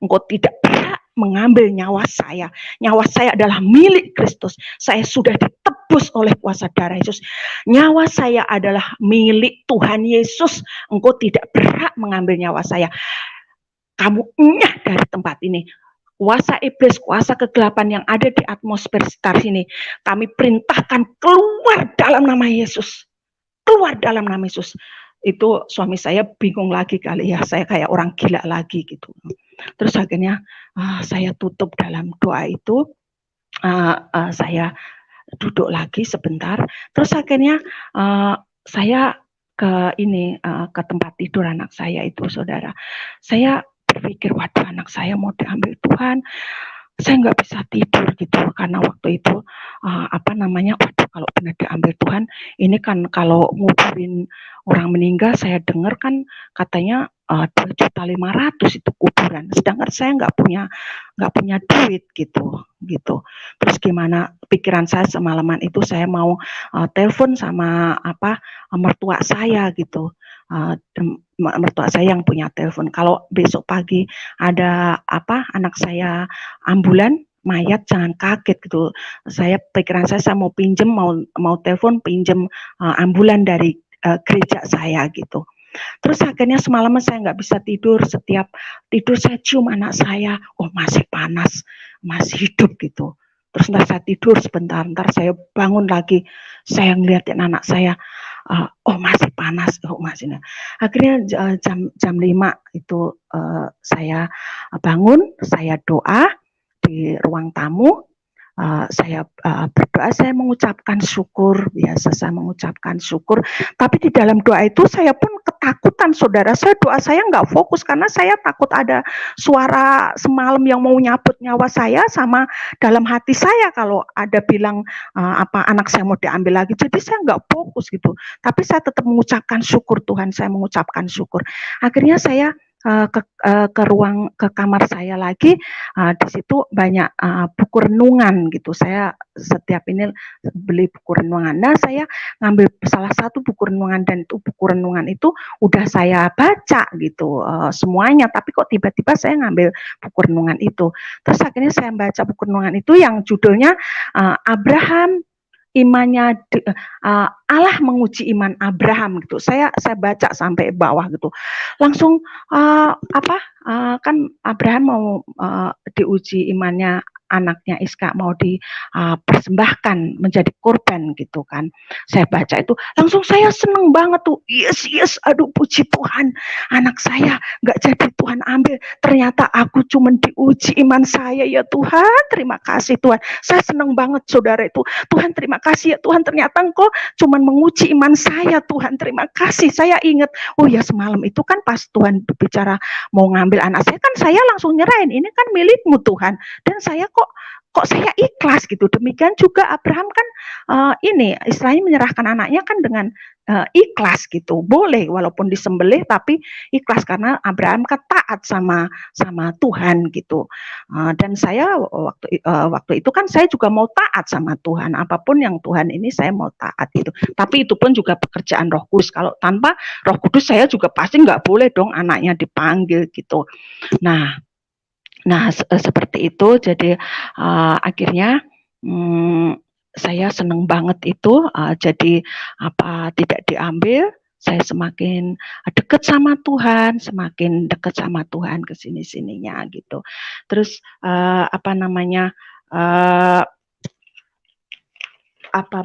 engkau tidak berhak mengambil nyawa saya. Nyawa saya adalah milik Kristus. Saya sudah ditebus oleh kuasa darah Yesus. Nyawa saya adalah milik Tuhan Yesus. Engkau tidak berhak mengambil nyawa saya. Kamu enyah dari tempat ini. Kuasa iblis, kuasa kegelapan yang ada di atmosfer sekitar sini, kami perintahkan keluar dalam nama Yesus. Keluar dalam nama Yesus. Itu suami saya bingung lagi kali ya, saya kayak orang gila lagi gitu. Terus akhirnya saya tutup dalam doa itu, saya duduk lagi sebentar. Terus akhirnya saya ke tempat tidur anak saya itu, saudara. Saya berpikir, waduh, anak saya mau diambil Tuhan. Saya nggak bisa tidur gitu karena waktu itu waduh, kalau benar diambil Tuhan, ini kan kalau nguburin orang meninggal, saya dengar kan katanya 2.500.000 itu kuburan, sedangkan saya nggak punya duit gitu. Terus gimana, pikiran saya semalaman itu, saya mau telepon sama mertua saya gitu. Mertua saya yang punya telepon, kalau besok pagi ada anak saya ambulan mayat, jangan kaget gitu. Pikiran saya mau pinjem, mau telepon pinjem ambulan dari gereja saya gitu. Terus akhirnya semalaman saya nggak bisa tidur. Setiap tidur saya cium anak saya, oh masih panas, masih hidup gitu. Terus ntar saya tidur sebentar, ntar saya bangun lagi, saya ngeliatin anak saya, oh masih panas, oh masih. Akhirnya jam 5 itu saya bangun, saya doa di ruang tamu. Saya berdoa, saya mengucapkan syukur, biasa saya mengucapkan syukur, tapi di dalam doa itu saya pun ketakutan, saudara. Doa saya nggak fokus karena saya takut ada suara semalam yang mau nyabut nyawa saya, sama dalam hati saya kalau ada bilang anak saya mau diambil lagi. Jadi saya nggak fokus gitu, tapi saya tetap mengucapkan syukur Tuhan, saya mengucapkan syukur. Akhirnya saya ke kamar saya lagi, di situ banyak buku renungan gitu. Saya setiap ini beli buku renungan. Nah, saya ngambil salah satu buku renungan, dan itu buku renungan itu udah saya baca gitu semuanya, tapi kok tiba-tiba saya ngambil buku renungan itu. Terus akhirnya saya baca buku renungan itu yang judulnya Abraham, imannya Allah menguji iman Abraham gitu. Saya baca sampai bawah gitu. Langsung kan Abraham mau diuji imannya, anaknya Iska mau dipersembahkan menjadi korban gitu kan. Saya baca itu langsung saya seneng banget tuh. Yes, aduh puji Tuhan, anak saya nggak jadi Tuhan ambil. Ternyata aku cuman diuji iman saya, ya Tuhan. Terima kasih Tuhan. Saya seneng banget saudara itu. Tuhan terima kasih ya Tuhan, ternyata Engkau cuman menguji iman saya Tuhan. Terima kasih. Saya ingat, oh ya semalam itu kan pas Tuhan bicara mau ngambil anak saya, kan saya langsung nyerahin, ini kan milikmu Tuhan. Dan saya kok saya ikhlas gitu. Demikian juga Abraham kan ini istilahnya menyerahkan anaknya kan dengan ikhlas gitu. Boleh walaupun disembelih tapi ikhlas, karena Abraham kan taat sama Tuhan gitu. Dan saya waktu itu kan saya juga mau taat sama Tuhan. Apapun yang Tuhan ini saya mau taat itu. Tapi itu pun juga pekerjaan Roh Kudus. Kalau tanpa Roh Kudus saya juga pasti nggak boleh dong anaknya dipanggil gitu. Nah, seperti itu. Jadi akhirnya saya seneng banget itu. Jadi tidak diambil, saya semakin dekat sama Tuhan, kesini-sininya gitu. Terus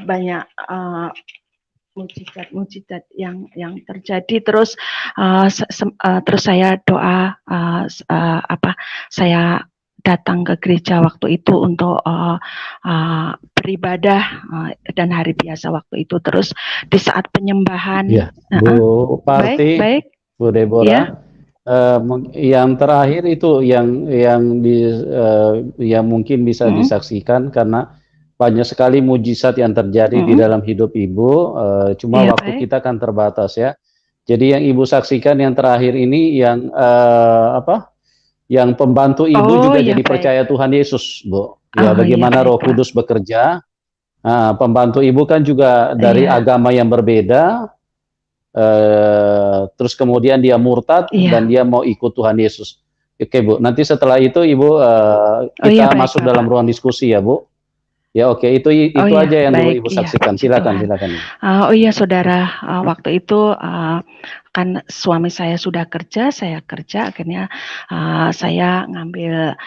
banyak mujizat yang terjadi. Terus terus saya doa, saya datang ke gereja waktu itu untuk beribadah dan hari biasa waktu itu. Terus di saat penyembahan, Ya, Bu Parti, baik, Bu Deborah, ya, yang terakhir itu yang mungkin bisa disaksikan karena banyak sekali mujizat yang terjadi di dalam hidup Ibu, cuma iya, waktu baik. kita kan terbatas ya. Jadi yang Ibu saksikan yang terakhir ini yang yang pembantu Ibu juga iya, jadi baik. percaya Tuhan Yesus, Bu. Ya, Oh, bagaimana iya, Roh baik, Pak. Kudus bekerja. Pembantu Ibu kan juga dari Iya, agama yang berbeda, terus kemudian dia murtad iya. dan dia mau ikut Tuhan Yesus. Oke, Bu. Nanti setelah itu Ibu Oh, iya, kita baik, masuk dalam Bapak. ruang diskusi ya, Bu. Ya, oke. Itu Oh, iya, aja yang dulu baik, Ibu iya, saksikan. puji Silakan, Tuhan. silakan. Oh iya, saudara, waktu itu kan suami saya sudah kerja, saya kerja, akhirnya saya ngambil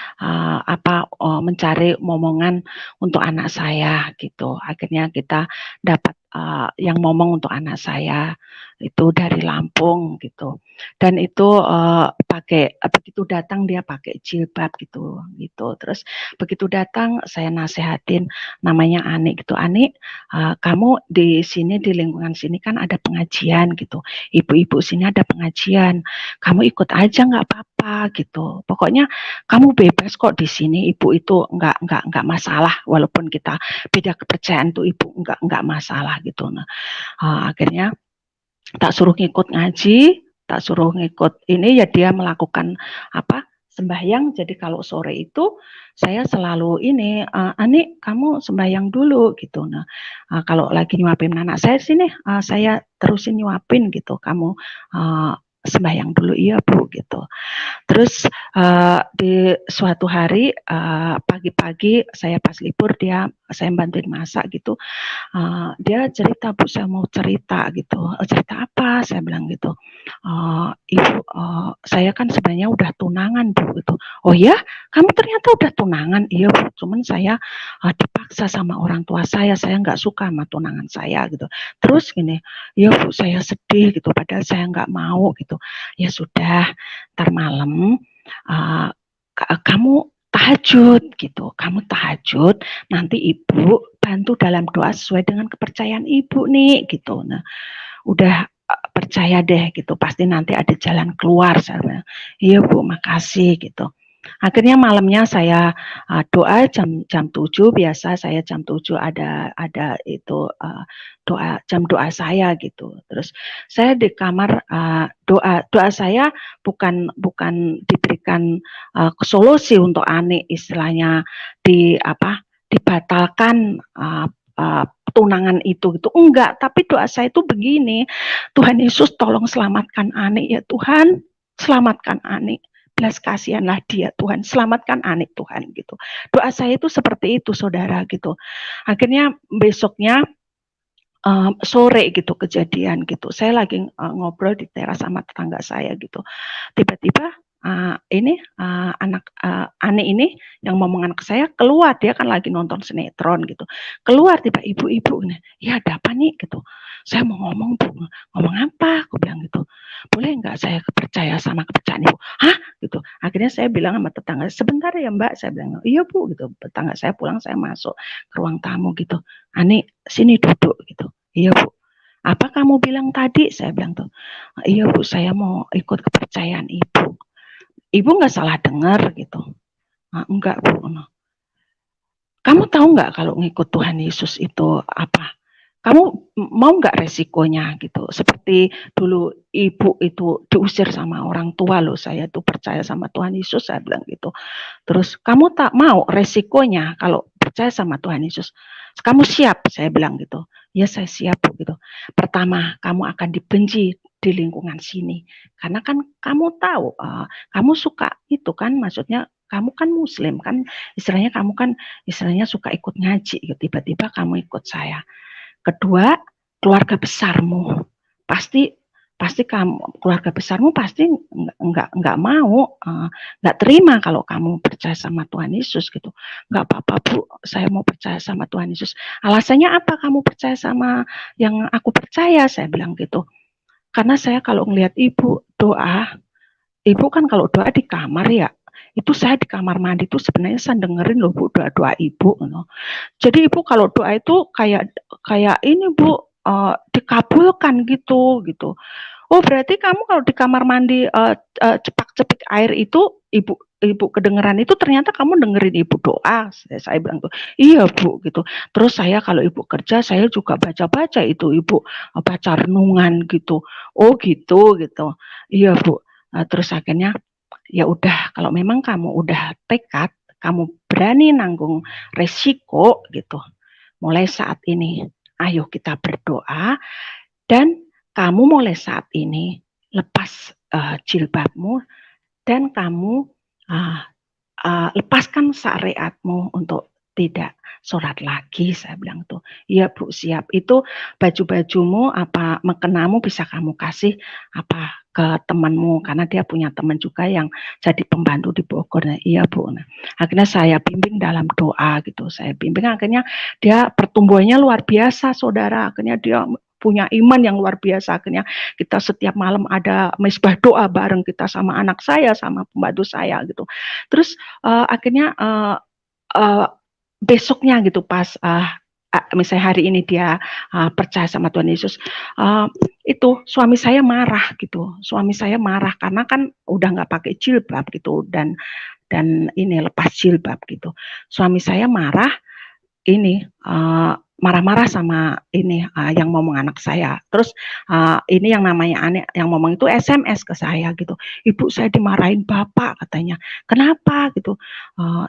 mencari momongan untuk anak saya gitu. Akhirnya kita dapat yang momong untuk anak saya itu dari Lampung gitu. Dan itu begitu datang dia pakai jilbab gitu. Terus begitu datang saya nasihatin, namanya Ani gitu. Ani, kamu di sini, di lingkungan sini kan ada pengajian gitu. Ibu-ibu sini ada pengajian. Kamu ikut aja nggak apa-apa gitu. Pokoknya kamu bebas kok di sini. Ibu itu nggak masalah. Walaupun kita beda kepercayaan tuh ibu nggak masalah gitu. Nah, akhirnya tak suruh ngikut ngaji, tak suruh ngikut ini ya dia melakukan sembahyang. Jadi kalau sore itu saya selalu ini, Ani kamu sembahyang dulu gitu. Nah, kalau lagi nyuapin anak saya sini, saya terusin nyuapin gitu. Kamu sembahyang dulu, iya Bu gitu. Terus di suatu hari pagi-pagi saya pas libur saya bantuin masak gitu. Dia cerita, Bu, saya mau cerita gitu. Cerita apa? Saya bilang gitu. Ibu, saya kan sebenarnya udah tunangan, Bu gitu. Oh ya, kamu ternyata udah tunangan? Iya, Bu. Cuman saya dipaksa sama orang tua saya nggak suka sama tunangan saya gitu. Terus gini, ya Bu, saya sedih gitu. Padahal saya nggak mau gitu. Ya sudah, ntar malam kamu tahajud gitu. Kamu tahajud, nanti ibu bantu dalam doa sesuai dengan kepercayaan ibu nih gitu. Nah, udah percaya deh gitu, pasti nanti ada jalan keluar. Saya bilang, iya Bu, makasih gitu. Akhirnya malamnya saya doa jam 7, biasa saya jam 7 ada itu jam doa saya gitu. Terus saya di kamar doa saya bukan diberikan solusi untuk Ani istilahnya dibatalkan tunangan itu gitu. Enggak, tapi doa saya itu begini, Tuhan Yesus tolong selamatkan Ani ya Tuhan, selamatkan Ani. Belas kasihanlah dia Tuhan, selamatkan Ani Tuhan gitu. Doa saya itu seperti itu saudara gitu. Akhirnya besoknya sore gitu kejadian gitu. Saya lagi ngobrol di teras sama tetangga saya gitu. Tiba-tiba anak Ani ini yang ngomong anak saya keluar, dia kan lagi nonton sinetron gitu. Keluar tiba ibu-ibu, ya ada apa nih gitu. Saya mau ngomong Bu, ngomong apa? Aku bilang gitu. Boleh nggak saya percaya sama kepercayaan ibu? Hah? Gitu. Akhirnya saya bilang sama tetangga, sebentar ya Mbak. Saya bilang, iya Bu gitu. Tetangga saya pulang, saya masuk ke ruang tamu gitu. Ani sini duduk gitu. Iya Bu. Apa kamu bilang tadi? Saya bilang tuh, iya Bu, saya mau ikut kepercayaan ibu. Ibu nggak salah dengar gitu. Enggak Bu. Kamu tahu nggak kalau ngikut Tuhan Yesus itu apa? Kamu mau nggak resikonya gitu? Seperti dulu ibu itu diusir sama orang tua loh. Saya tuh percaya sama Tuhan Yesus, saya bilang gitu. Terus kamu tak mau resikonya kalau percaya sama Tuhan Yesus? Kamu siap? Saya bilang gitu. Ya saya siap gitu. Pertama, kamu akan dibenci di lingkungan sini. Karena kan kamu tahu, kamu suka itu kan, maksudnya kamu kan muslim kan, istilahnya kamu kan istilahnya suka ikut ngaji gitu. Tiba-tiba kamu ikut saya. Kedua, keluarga besarmu pasti pasti kamu, keluarga besarmu pasti nggak mau, nggak terima kalau kamu percaya sama Tuhan Yesus gitu. Nggak apa-apa Bu, saya mau percaya sama Tuhan Yesus. Alasannya apa kamu percaya sama yang aku percaya? Saya bilang gitu. Karena saya kalau ngelihat ibu doa, ibu kan kalau doa di kamar ya, itu saya di kamar mandi itu sebenarnya saya dengerin loh Bu doa-doa ibu. Jadi ibu kalau doa itu kayak ini Bu, dikabulkan gitu. Oh berarti kamu kalau di kamar mandi cepak-cepik air itu ibu kedengeran itu ternyata kamu dengerin ibu doa. Saya bilang tuh, iya Bu gitu. Terus saya kalau ibu kerja saya juga baca-baca itu ibu baca renungan gitu. Oh gitu. Iya Bu. Terus akhirnya ya udah kalau memang kamu udah tekad, kamu berani nanggung resiko gitu. Mulai saat ini, ayo kita berdoa dan kamu mulai saat ini lepas jilbabmu dan kamu lepaskan syariatmu untuk tidak sholat lagi. Saya bilang tuh, iya Bu siap. Itu baju-bajumu apa mekenamu bisa kamu kasih apa ke temanmu karena dia punya teman juga yang jadi pembantu di Bogor. Nah, iya Bu. Nah, akhirnya saya bimbing dalam doa gitu. Saya bimbing akhirnya dia pertumbuhannya luar biasa saudara. Akhirnya dia punya iman yang luar biasa. Akhirnya kita setiap malam ada mesbah doa bareng kita sama anak saya sama pembantu saya gitu. Terus akhirnya besoknya gitu pas misalnya hari ini dia percaya sama Tuhan Yesus, itu suami saya marah gitu. Suami saya marah karena kan udah nggak pakai jilbab gitu dan ini lepas jilbab gitu. Suami saya marah ini marah-marah sama ini yang ngomong anak saya. Terus ini yang namanya Ani yang ngomong itu SMS ke saya gitu. Ibu saya dimarahin bapak katanya. Kenapa gitu?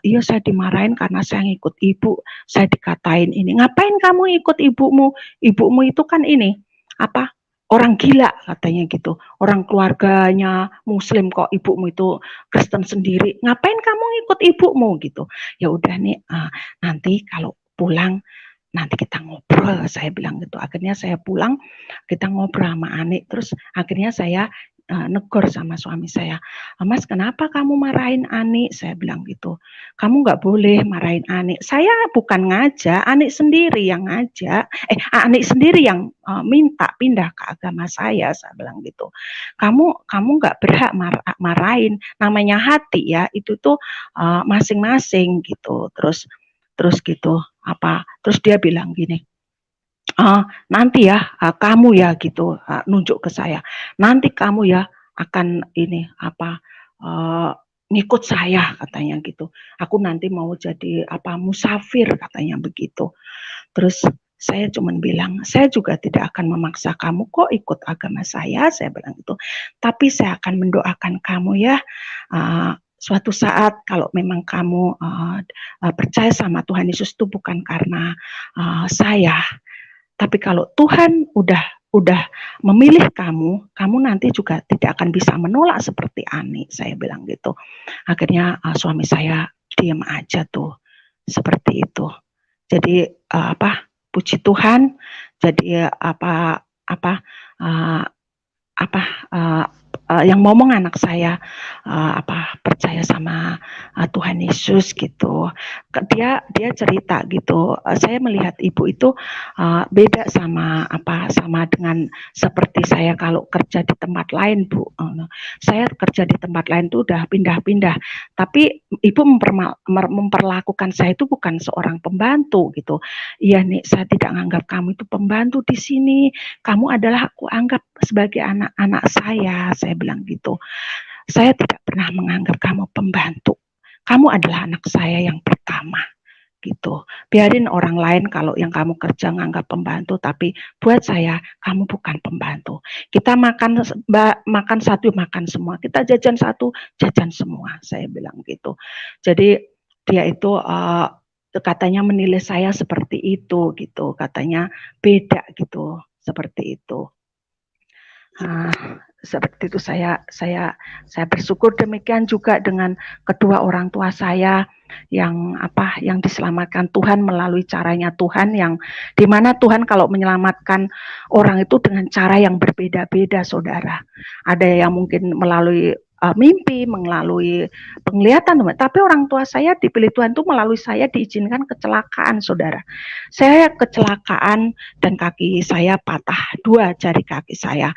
Iya saya dimarahin karena saya ngikut ibu. Saya dikatain ini. Ngapain kamu ikut ibumu? Ibumu itu kan ini apa? Orang gila katanya gitu. Orang keluarganya Muslim kok ibumu itu Kristen sendiri. Ngapain kamu ngikut ibumu gitu? Ya udah nih nanti kalau pulang nanti kita ngobrol, saya bilang gitu. Akhirnya saya pulang, kita ngobrol sama Ani, terus akhirnya saya negor sama suami saya. Mas kenapa kamu marahin Ani? Saya bilang gitu. Kamu nggak boleh marahin Ani. Saya bukan ngajak, Ani sendiri yang ngajak. Ani sendiri yang minta pindah ke agama saya bilang gitu. Kamu nggak berhak marahin. Namanya hati ya, itu tuh masing-masing gitu. Terus gitu terus dia bilang gini, nanti ya kamu ya gitu nunjuk ke saya, nanti kamu ya akan ini ngikut saya katanya gitu, aku nanti mau jadi musafir katanya begitu. Terus saya cuma bilang, saya juga tidak akan memaksa kamu kok ikut agama saya bilang gitu, tapi saya akan mendoakan kamu ya, suatu saat kalau memang kamu percaya sama Tuhan Yesus itu bukan karena saya, tapi kalau Tuhan udah memilih kamu, kamu nanti juga tidak akan bisa menolak seperti Ani, saya bilang gitu. Akhirnya suami saya diam aja tuh, seperti itu. Jadi puji Tuhan, jadi yang ngomong anak saya percaya sama Tuhan Yesus gitu. Dia cerita gitu. Saya melihat ibu itu beda sama dengan seperti saya kalau kerja di tempat lain, Bu. Saya kerja di tempat lain tuh udah pindah-pindah. Tapi ibu memperlakukan saya itu bukan seorang pembantu gitu. Iya nih, saya tidak menganggap kamu itu pembantu di sini. Kamu adalah aku anggap sebagai anak-anak saya bilang gitu. Saya tidak pernah menganggap kamu pembantu. Kamu adalah anak saya yang pertama gitu. Biarin orang lain kalau yang kamu kerja nganggap pembantu, tapi buat saya kamu bukan pembantu. Kita makan satu makan semua. Kita jajan satu jajan semua. Saya bilang gitu. Jadi dia itu katanya menilai saya seperti itu gitu. Katanya beda gitu, seperti itu. Seperti itu saya bersyukur. Demikian juga dengan kedua orang tua saya yang diselamatkan Tuhan melalui caranya Tuhan, yang dimana Tuhan kalau menyelamatkan orang itu dengan cara yang berbeda-beda, saudara. Ada yang mungkin melalui mimpi, melalui penglihatan, tapi orang tua saya dipilih Tuhan itu melalui saya diizinkan kecelakaan, saudara. Saya kecelakaan dan kaki saya patah, 2 jari kaki saya.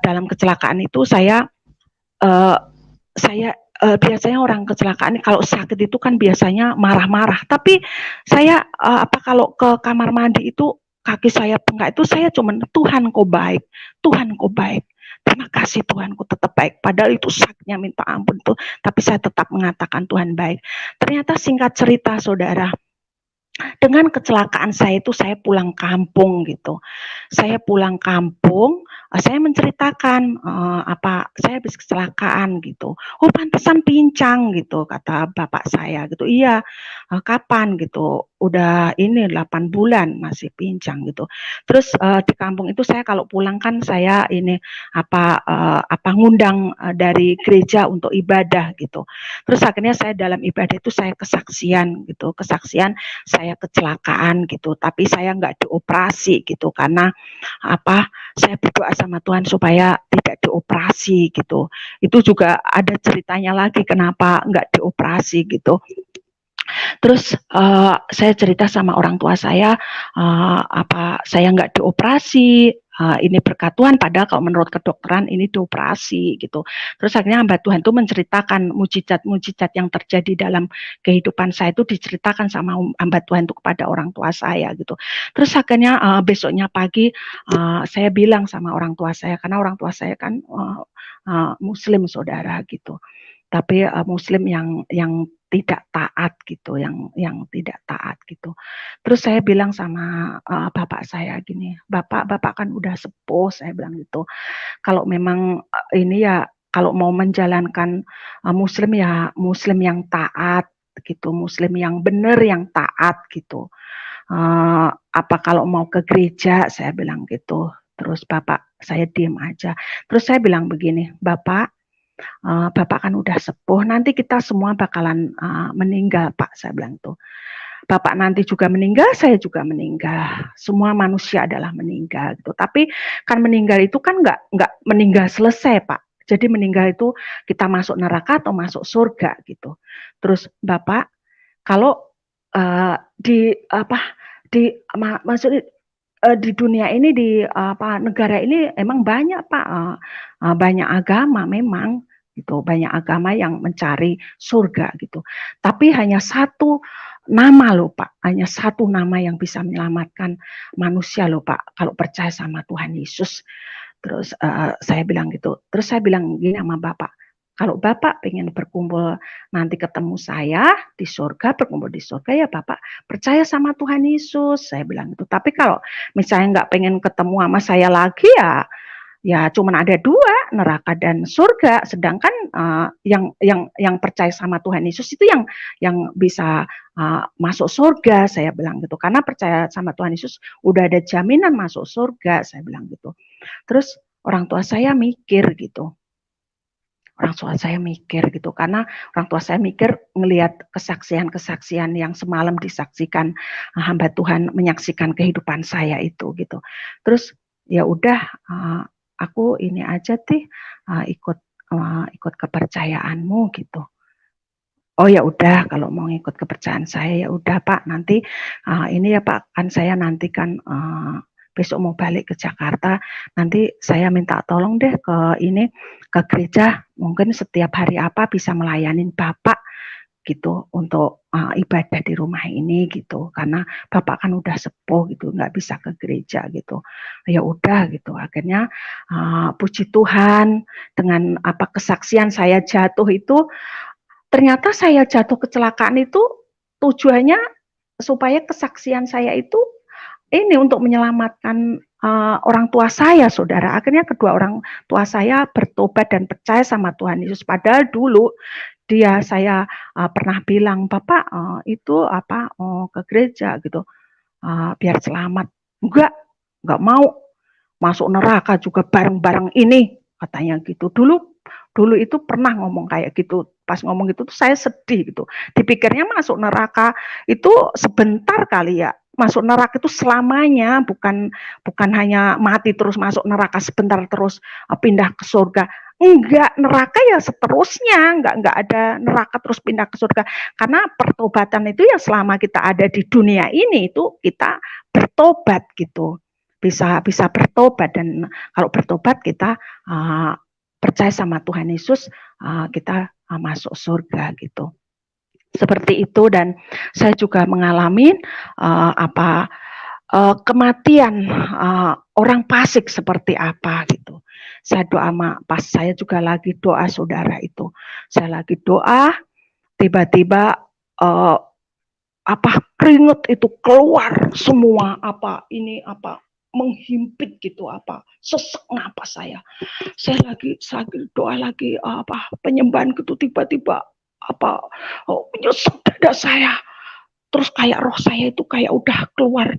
Dalam kecelakaan itu saya biasanya orang kecelakaan kalau sakit itu kan biasanya marah-marah, tapi saya kalau ke kamar mandi itu kaki saya bengkak itu saya cuman Tuhan kau baik, Tuhan kau baik. Terima kasih Tuhanku tetap baik. Padahal itu sakitnya minta ampun tuh, tapi saya tetap mengatakan Tuhan baik. Ternyata singkat cerita, saudara, dengan kecelakaan saya itu saya pulang kampung gitu. Saya pulang kampung, saya menceritakan saya habis kecelakaan gitu. Oh, pantesan pincang gitu kata bapak saya gitu. Iya, kapan gitu? Udah ini 8 bulan masih pincang gitu. Terus di kampung itu saya kalau pulang kan saya ini ngundang dari gereja untuk ibadah gitu. Terus akhirnya saya dalam ibadah itu saya kesaksian gitu. Kesaksian saya kecelakaan gitu, tapi saya nggak dioperasi gitu karena saya berdoa sama Tuhan supaya tidak dioperasi gitu. Itu juga ada ceritanya lagi kenapa nggak dioperasi gitu. Terus saya cerita sama orang tua saya, saya nggak dioperasi, ini berkat Tuhan, padahal kalau menurut kedokteran ini dioperasi gitu. Terus akhirnya hamba Tuhan itu menceritakan mujizat-mujizat yang terjadi dalam kehidupan saya itu diceritakan sama hamba Tuhan itu kepada orang tua saya gitu. Terus akhirnya besoknya pagi saya bilang sama orang tua saya, karena orang tua saya kan Muslim, saudara gitu. Tapi Muslim yang tidak taat gitu, yang tidak taat gitu. Terus saya bilang sama bapak saya gini, bapak kan udah sepuh, saya bilang gitu. Kalau memang ini ya, kalau mau menjalankan Muslim ya Muslim yang taat gitu, Muslim yang benar, yang taat gitu. Kalau mau ke gereja, saya bilang gitu. Terus bapak saya diam aja. Terus saya bilang begini, bapak kan udah sepuh, nanti kita semua bakalan meninggal, Pak, saya bilang tuh. Bapak nanti juga meninggal, saya juga meninggal. Semua manusia adalah meninggal gitu. Tapi kan meninggal itu kan nggak meninggal selesai, Pak. Jadi meninggal itu kita masuk neraka atau masuk surga gitu. Terus Bapak kalau maksudnya di dunia ini di negara ini emang banyak, Pak, banyak agama memang gitu, banyak agama yang mencari surga gitu. Tapi hanya satu nama loh, Pak, hanya satu nama yang bisa menyelamatkan manusia loh, Pak, kalau percaya sama Tuhan Yesus. Terus saya bilang gitu. Terus saya bilang gini sama Bapak, kalau Bapak pengen berkumpul nanti ketemu saya di surga, berkumpul di surga ya Bapak percaya sama Tuhan Yesus, saya bilang gitu. Tapi kalau misalnya nggak pengen ketemu sama saya lagi ya cuman ada 2, neraka dan surga. Sedangkan yang percaya sama Tuhan Yesus itu yang bisa masuk surga, saya bilang gitu. Karena percaya sama Tuhan Yesus udah ada jaminan masuk surga, saya bilang gitu. Terus orang tua saya mikir gitu. Orang tua saya mikir gitu, karena orang tua saya mikir ngelihat kesaksian-kesaksian yang semalam disaksikan hamba Tuhan, menyaksikan kehidupan saya itu gitu. Terus ya udah aku ini aja ikut kepercayaanmu gitu. Oh ya udah, kalau mau ikut kepercayaan saya ya udah Pak, nanti ini ya Pak, kan saya nanti kan besok mau balik ke Jakarta, nanti saya minta tolong deh ke gereja, mungkin setiap hari apa bisa melayanin Bapak gitu untuk ibadah di rumah ini gitu, karena Bapak kan udah sepuh gitu, nggak bisa ke gereja gitu. Ya udah gitu, akhirnya puji Tuhan dengan kesaksian saya jatuh itu, ternyata saya jatuh kecelakaan itu tujuannya supaya kesaksian saya itu ini untuk menyelamatkan orang tua saya, saudara. Akhirnya kedua orang tua saya bertobat dan percaya sama Tuhan Yesus. Padahal dulu saya pernah bilang, Bapak itu ke gereja gitu, biar selamat. Enggak mau. masuk neraka juga bareng-bareng ini, katanya gitu. Dulu itu pernah ngomong kayak gitu. Pas ngomong gitu tuh saya sedih gitu. Dipikirnya masuk neraka itu sebentar kali ya. Masuk neraka itu selamanya, bukan hanya mati terus masuk neraka sebentar terus pindah ke surga. Enggak, neraka ya seterusnya, enggak ada neraka terus pindah ke surga. Karena pertobatan itu ya selama kita ada di dunia ini itu kita bertobat gitu. Bisa bertobat, dan kalau bertobat kita percaya sama Tuhan Yesus, kita masuk surga gitu. Seperti itu. Dan saya juga mengalami kematian orang fasik seperti apa gitu. Saya doa pas saya juga lagi doa, saudara, itu saya lagi doa, tiba-tiba keringat itu keluar semua, menghimpit gitu, sesek napas saya lagi doa lagi penyembahan gitu, tiba-tiba menyesek dada saya, terus kayak roh saya itu kayak udah keluar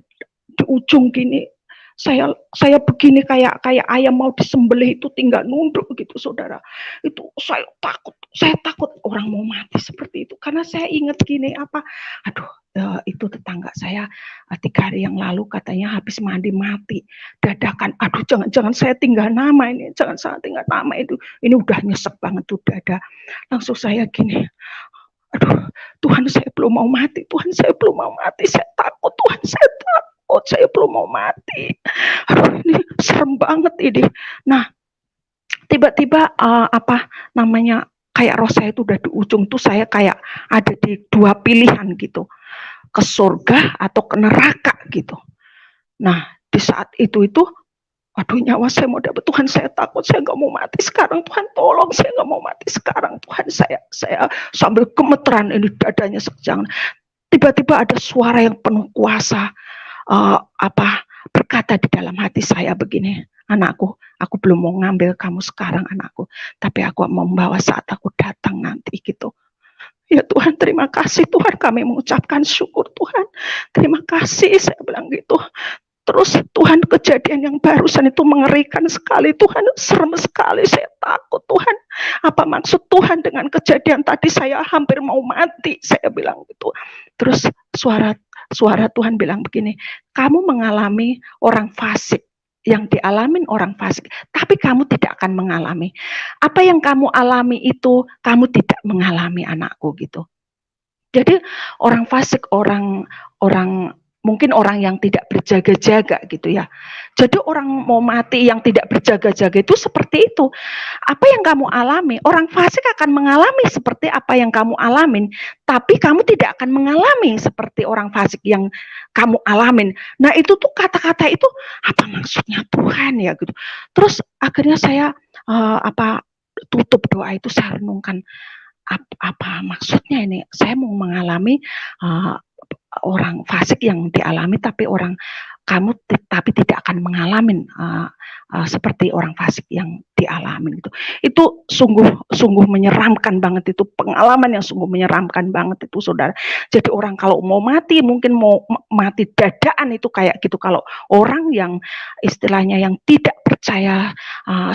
di ujung gini, saya begini kayak ayam mau disembelih itu tinggal nunduk gitu, saudara. Itu saya takut orang mau mati seperti itu, karena saya ingat gini, itu tetangga saya 3 hari yang lalu katanya habis mandi mati dadakan. Jangan saya tinggal nama ini, jangan saya tinggal nama itu. Ini udah nyesek banget tuh dada. Langsung saya gini, Tuhan, saya belum mau mati, Tuhan, saya belum mau mati, saya takut, Tuhan, saya takut, saya belum mau mati. Ini serem banget ini. Nah, tiba-tiba kayak roh saya itu udah di ujung tuh, saya kayak ada di 2 pilihan gitu, ke surga atau ke neraka gitu. Nah, di saat itu nyawa saya mau dapat, Tuhan, saya takut, saya nggak mau mati sekarang, Tuhan, tolong, saya nggak mau mati sekarang, Tuhan. Saya sambil gemeteran ini dadanya sejangan. Tiba-tiba ada suara yang penuh kuasa berkata di dalam hati saya begini, anakku, aku belum mau ngambil kamu sekarang, anakku, tapi aku mau membawa saat aku datang nanti gitu. Ya Tuhan, terima kasih Tuhan, kami mengucapkan syukur Tuhan, terima kasih, saya bilang gitu. Terus Tuhan, kejadian yang barusan itu mengerikan sekali Tuhan, serem sekali, saya takut Tuhan. Apa maksud Tuhan dengan kejadian tadi, saya hampir mau mati, saya bilang gitu. Terus suara Tuhan bilang begini, kamu mengalami orang fasik, yang dialamin orang fasik, tapi kamu tidak akan mengalami. Apa yang kamu alami itu, kamu tidak mengalami, anakku gitu. Jadi orang fasik, mungkin orang yang tidak berjaga-jaga gitu ya. Jadi orang mau mati yang tidak berjaga-jaga itu seperti itu. Apa yang kamu alami, orang fasik akan mengalami seperti apa yang kamu alamin, tapi kamu tidak akan mengalami seperti orang fasik yang kamu alamin. Nah, itu tuh kata-kata itu apa maksudnya Tuhan ya gitu. Terus akhirnya saya tutup doa itu, saya renungkan apa maksudnya ini. Saya mau mengalami orang fasik yang dialami, tapi kamu tidak akan mengalami seperti orang fasik yang dialami gitu. Itu sungguh menyeramkan banget, itu pengalaman yang sungguh menyeramkan banget itu, saudara. Jadi orang kalau mau mati, mungkin mau mati dadaan itu kayak gitu. Kalau orang yang istilahnya yang tidak percaya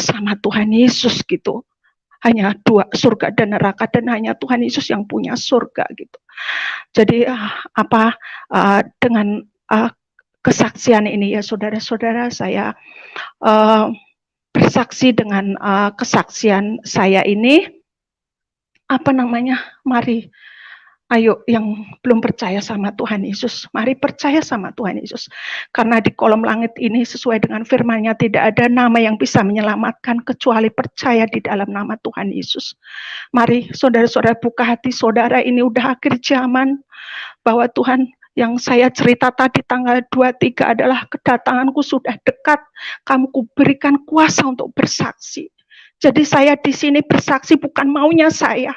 sama Tuhan Yesus gitu, hanya 2, surga dan neraka, dan hanya Tuhan Yesus yang punya surga gitu. Jadi dengan kesaksian ini ya saudara-saudara, saya bersaksi dengan kesaksian saya ini, mari, ayo yang belum percaya sama Tuhan Yesus, mari percaya sama Tuhan Yesus. Karena di kolom langit ini sesuai dengan firman-Nya tidak ada nama yang bisa menyelamatkan kecuali percaya di dalam nama Tuhan Yesus. Mari saudara-saudara buka hati saudara, ini udah akhir zaman, bahwa Tuhan yang saya cerita tadi tanggal 23 adalah kedatanganku sudah dekat, kamu kuberikan kuasa untuk bersaksi. Jadi saya di sini bersaksi bukan maunya saya.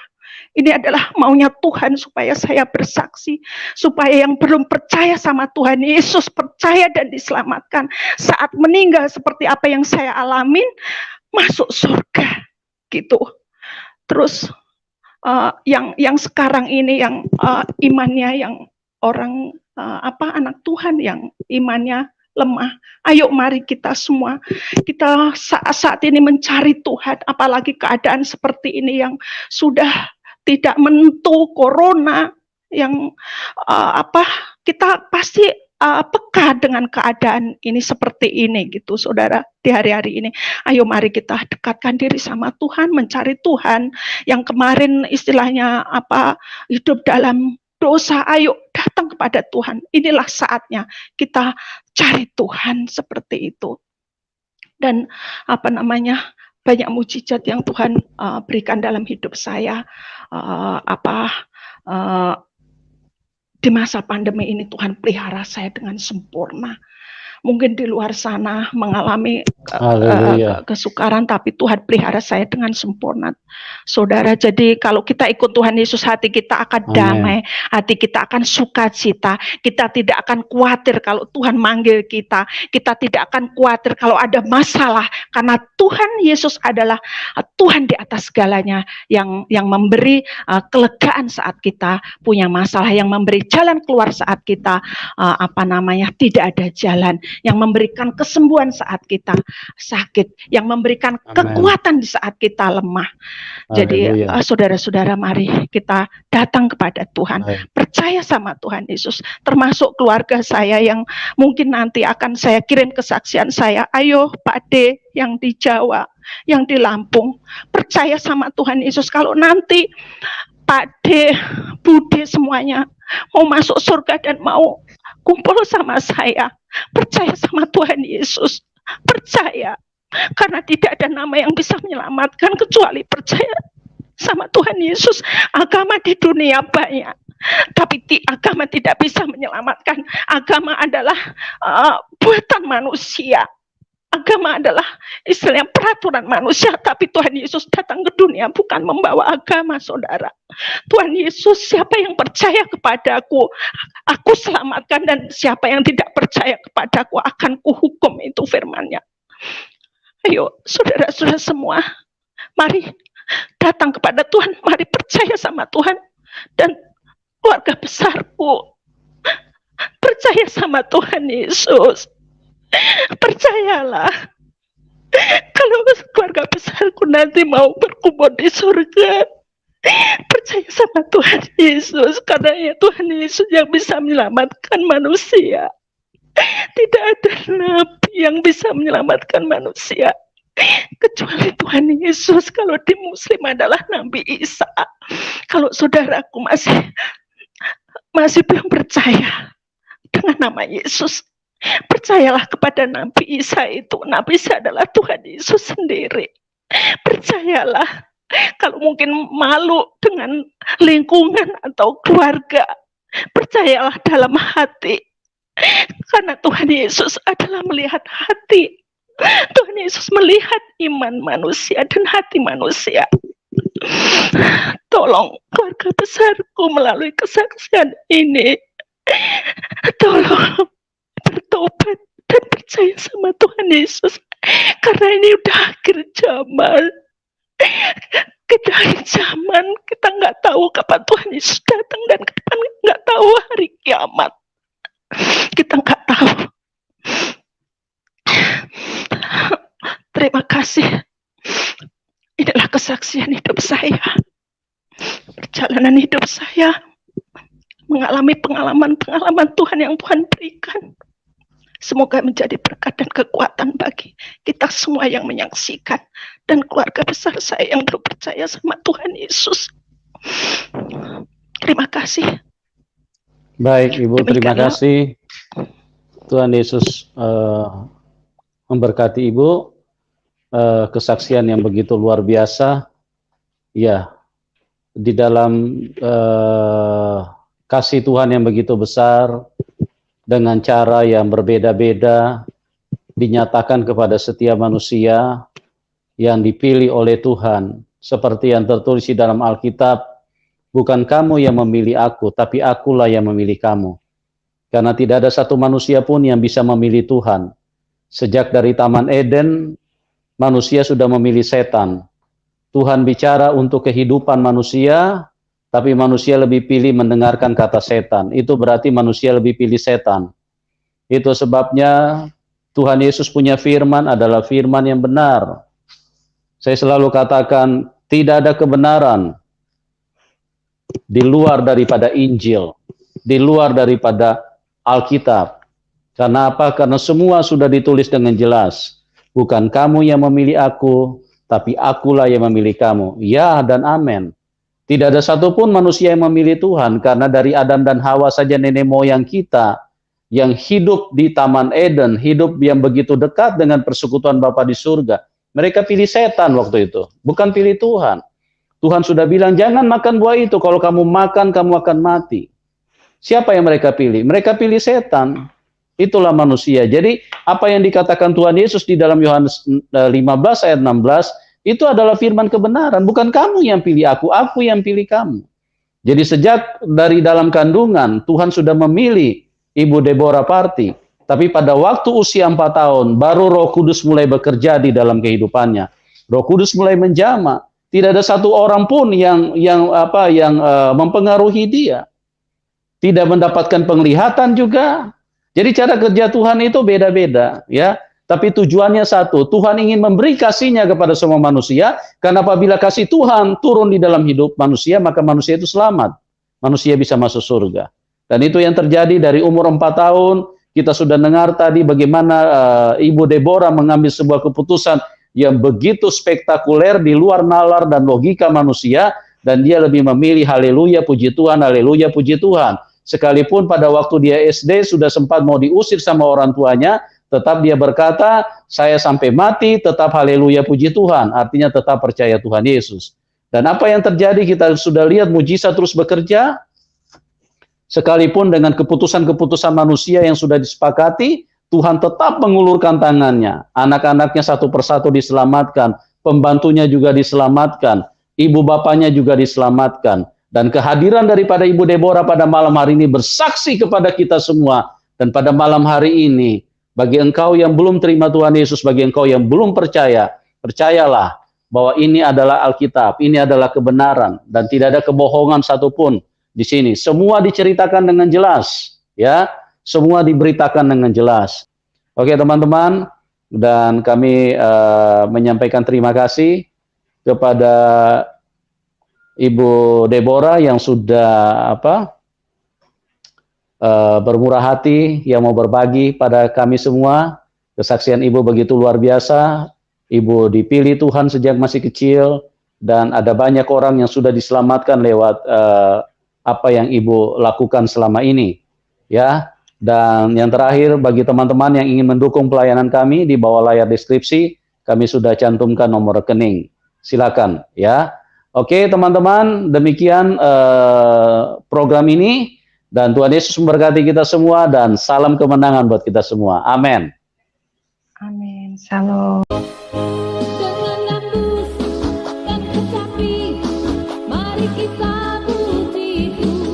Ini adalah maunya Tuhan supaya saya bersaksi, supaya yang belum percaya sama Tuhan Yesus percaya dan diselamatkan. Saat meninggal seperti apa yang saya alamin, masuk surga gitu. Terus yang sekarang ini yang imannya yang orang anak Tuhan yang imannya lemah. Ayo mari kita semua, kita saat ini mencari Tuhan, apalagi keadaan seperti ini yang sudah tidak menentu, corona, yang kita pasti peka dengan keadaan ini seperti ini gitu, saudara, di hari-hari ini. Ayo mari kita dekatkan diri sama Tuhan, mencari Tuhan. Yang kemarin istilahnya hidup dalam dosa, ayo datang kepada Tuhan. Inilah saatnya kita cari Tuhan seperti itu. Dan banyak mujizat yang Tuhan berikan dalam hidup saya. Di masa pandemi ini Tuhan pelihara saya dengan sempurna. Mungkin di luar sana mengalami kesukaran, tapi Tuhan pelihara saya dengan sempurna, saudara. Jadi kalau kita ikut Tuhan Yesus, hati kita akan damai, hati kita akan sukacita, kita tidak akan khawatir kalau Tuhan manggil kita, kita tidak akan khawatir kalau ada masalah, karena Tuhan Yesus adalah Tuhan di atas segalanya, yang memberi kelegaan saat kita punya masalah, yang memberi jalan keluar saat kita tidak ada jalan, yang memberikan kesembuhan saat kita sakit, yang memberikan kekuatan di saat kita lemah. Jadi saudara-saudara, mari kita datang kepada Tuhan, percaya sama Tuhan Yesus, termasuk keluarga saya yang mungkin nanti akan saya kirim kesaksian saya. Ayo Pak D yang di Jawa, yang di Lampung, percaya sama Tuhan Yesus. Kalau nanti Pak D, Bude semuanya mau masuk surga dan mau kumpul sama saya, percaya sama Tuhan Yesus, percaya, karena tidak ada nama yang bisa menyelamatkan kecuali percaya sama Tuhan Yesus. Agama di dunia banyak, tapi agama tidak bisa menyelamatkan. Agama adalah buatan manusia. Agama adalah istilahnya peraturan manusia, tapi Tuhan Yesus datang ke dunia bukan membawa agama, saudara. Tuhan Yesus, siapa yang percaya kepadaku, aku selamatkan, dan siapa yang tidak percaya kepadaku akan kuhukum, itu firman-Nya. Ayo saudara-saudara semua, mari datang kepada Tuhan, mari percaya sama Tuhan. Dan keluarga besarku, percaya sama Tuhan Yesus. Percayalah, kalau keluarga besarku nanti mau berkumpul di surga, percaya sama Tuhan Yesus, karena ya Tuhan Yesus yang bisa menyelamatkan manusia. Tidak ada nabi yang bisa menyelamatkan manusia kecuali Tuhan Yesus. Kalau di Muslim adalah Nabi Isa. Kalau saudaraku masih belum percaya dengan nama Yesus, percayalah kepada Nabi Isa itu. Nabi Isa adalah Tuhan Yesus sendiri. Percayalah. Kalau mungkin malu dengan lingkungan atau keluarga, percayalah dalam hati. Karena Tuhan Yesus adalah melihat hati. Tuhan Yesus melihat iman manusia dan hati manusia. Tolong keluarga besarku melalui kesaksian ini, tolong bertobat dan percaya sama Tuhan Yesus, karena ini udah akhir zaman. Kita akhir zaman, kita nggak tahu kapan Tuhan Yesus datang dan kapan, nggak tahu hari kiamat, kita nggak tahu. Terima kasih. Inilah kesaksian hidup saya, perjalanan hidup saya, mengalami pengalaman-pengalaman Tuhan yang Tuhan berikan. Semoga menjadi berkat dan kekuatan bagi kita semua yang menyaksikan, dan keluarga besar saya yang percaya sama Tuhan Yesus. Terima kasih. Baik Ibu, terima kasih. Tuhan Yesus memberkati Ibu, kesaksian yang begitu luar biasa. Ya, di dalam kasih Tuhan yang begitu besar, dengan cara yang berbeda-beda, dinyatakan kepada setiap manusia yang dipilih oleh Tuhan. Seperti yang tertulis di dalam Alkitab, bukan kamu yang memilih aku, tapi akulah yang memilih kamu. Karena tidak ada satu manusia pun yang bisa memilih Tuhan. Sejak dari Taman Eden, manusia sudah memilih setan. Tuhan bicara untuk kehidupan manusia, tapi manusia lebih pilih mendengarkan kata setan. Itu berarti manusia lebih pilih setan. Itu sebabnya Tuhan Yesus punya firman adalah firman yang benar. Saya selalu katakan, tidak ada kebenaran di luar daripada Injil, di luar daripada Alkitab. Karena apa? Karena semua sudah ditulis dengan jelas. Bukan kamu yang memilih aku, tapi akulah yang memilih kamu. Ya dan amin. Tidak ada satupun manusia yang memilih Tuhan, karena dari Adam dan Hawa saja nenek moyang kita yang hidup di Taman Eden, hidup yang begitu dekat dengan persekutuan Bapa di surga. Mereka pilih setan waktu itu, bukan pilih Tuhan. Tuhan sudah bilang, jangan makan buah itu, kalau kamu makan, kamu akan mati. Siapa yang mereka pilih? Mereka pilih setan. Itulah manusia. Jadi, apa yang dikatakan Tuhan Yesus di dalam Yohanes 15 ayat 16, itu adalah firman kebenaran. Bukan kamu yang pilih aku yang pilih kamu. Jadi, sejak dari dalam kandungan, Tuhan sudah memilih Ibu Deborah Parti, tapi pada waktu usia 4 tahun, baru Roh Kudus mulai bekerja di dalam kehidupannya. Roh Kudus mulai menjamah. Tidak ada satu orang pun yang mempengaruhi dia. Tidak mendapatkan penglihatan juga. Jadi cara kerja Tuhan itu beda-beda, ya. Tapi tujuannya satu, Tuhan ingin memberi kasih-Nya kepada semua manusia, karena apabila kasih Tuhan turun di dalam hidup manusia, maka manusia itu selamat. Manusia bisa masuk surga. Dan itu yang terjadi dari umur 4 tahun, kita sudah dengar tadi bagaimana Ibu Deborah mengambil sebuah keputusan yang begitu spektakuler di luar nalar dan logika manusia, dan dia lebih memilih haleluya puji Tuhan, haleluya puji Tuhan. Sekalipun pada waktu dia SD sudah sempat mau diusir sama orang tuanya, tetap dia berkata, saya sampai mati tetap haleluya puji Tuhan, artinya tetap percaya Tuhan Yesus. Dan apa yang terjadi, kita sudah lihat mujizat terus bekerja. Sekalipun dengan keputusan-keputusan manusia yang sudah disepakati, Tuhan tetap mengulurkan tangannya. Anak-anaknya satu persatu diselamatkan, pembantunya juga diselamatkan, ibu bapaknya juga diselamatkan. Dan kehadiran daripada Ibu Deborah pada malam hari ini bersaksi kepada kita semua. Dan pada malam hari ini, bagi engkau yang belum terima Tuhan Yesus, bagi engkau yang belum percaya, percayalah bahwa ini adalah Alkitab, ini adalah kebenaran, dan tidak ada kebohongan satupun di sini. Semua diceritakan dengan jelas, ya. Semua diberitakan dengan jelas. Oke, teman-teman, dan kami menyampaikan terima kasih kepada Ibu Deborah yang sudah bermurah hati, yang mau berbagi pada kami semua. Kesaksian Ibu begitu luar biasa. Ibu dipilih Tuhan sejak masih kecil, dan ada banyak orang yang sudah diselamatkan lewat apa yang Ibu lakukan selama ini, ya. Dan yang terakhir, bagi teman-teman yang ingin mendukung pelayanan kami, di bawah layar deskripsi kami sudah cantumkan nomor rekening. Silakan, ya. Oke, teman-teman, demikian program ini, dan Tuhan Yesus memberkati kita semua, dan salam kemenangan buat kita semua. Amin. Amin. Shalom. Dengan lembut dan kecapi, mari kita puji Tuhan.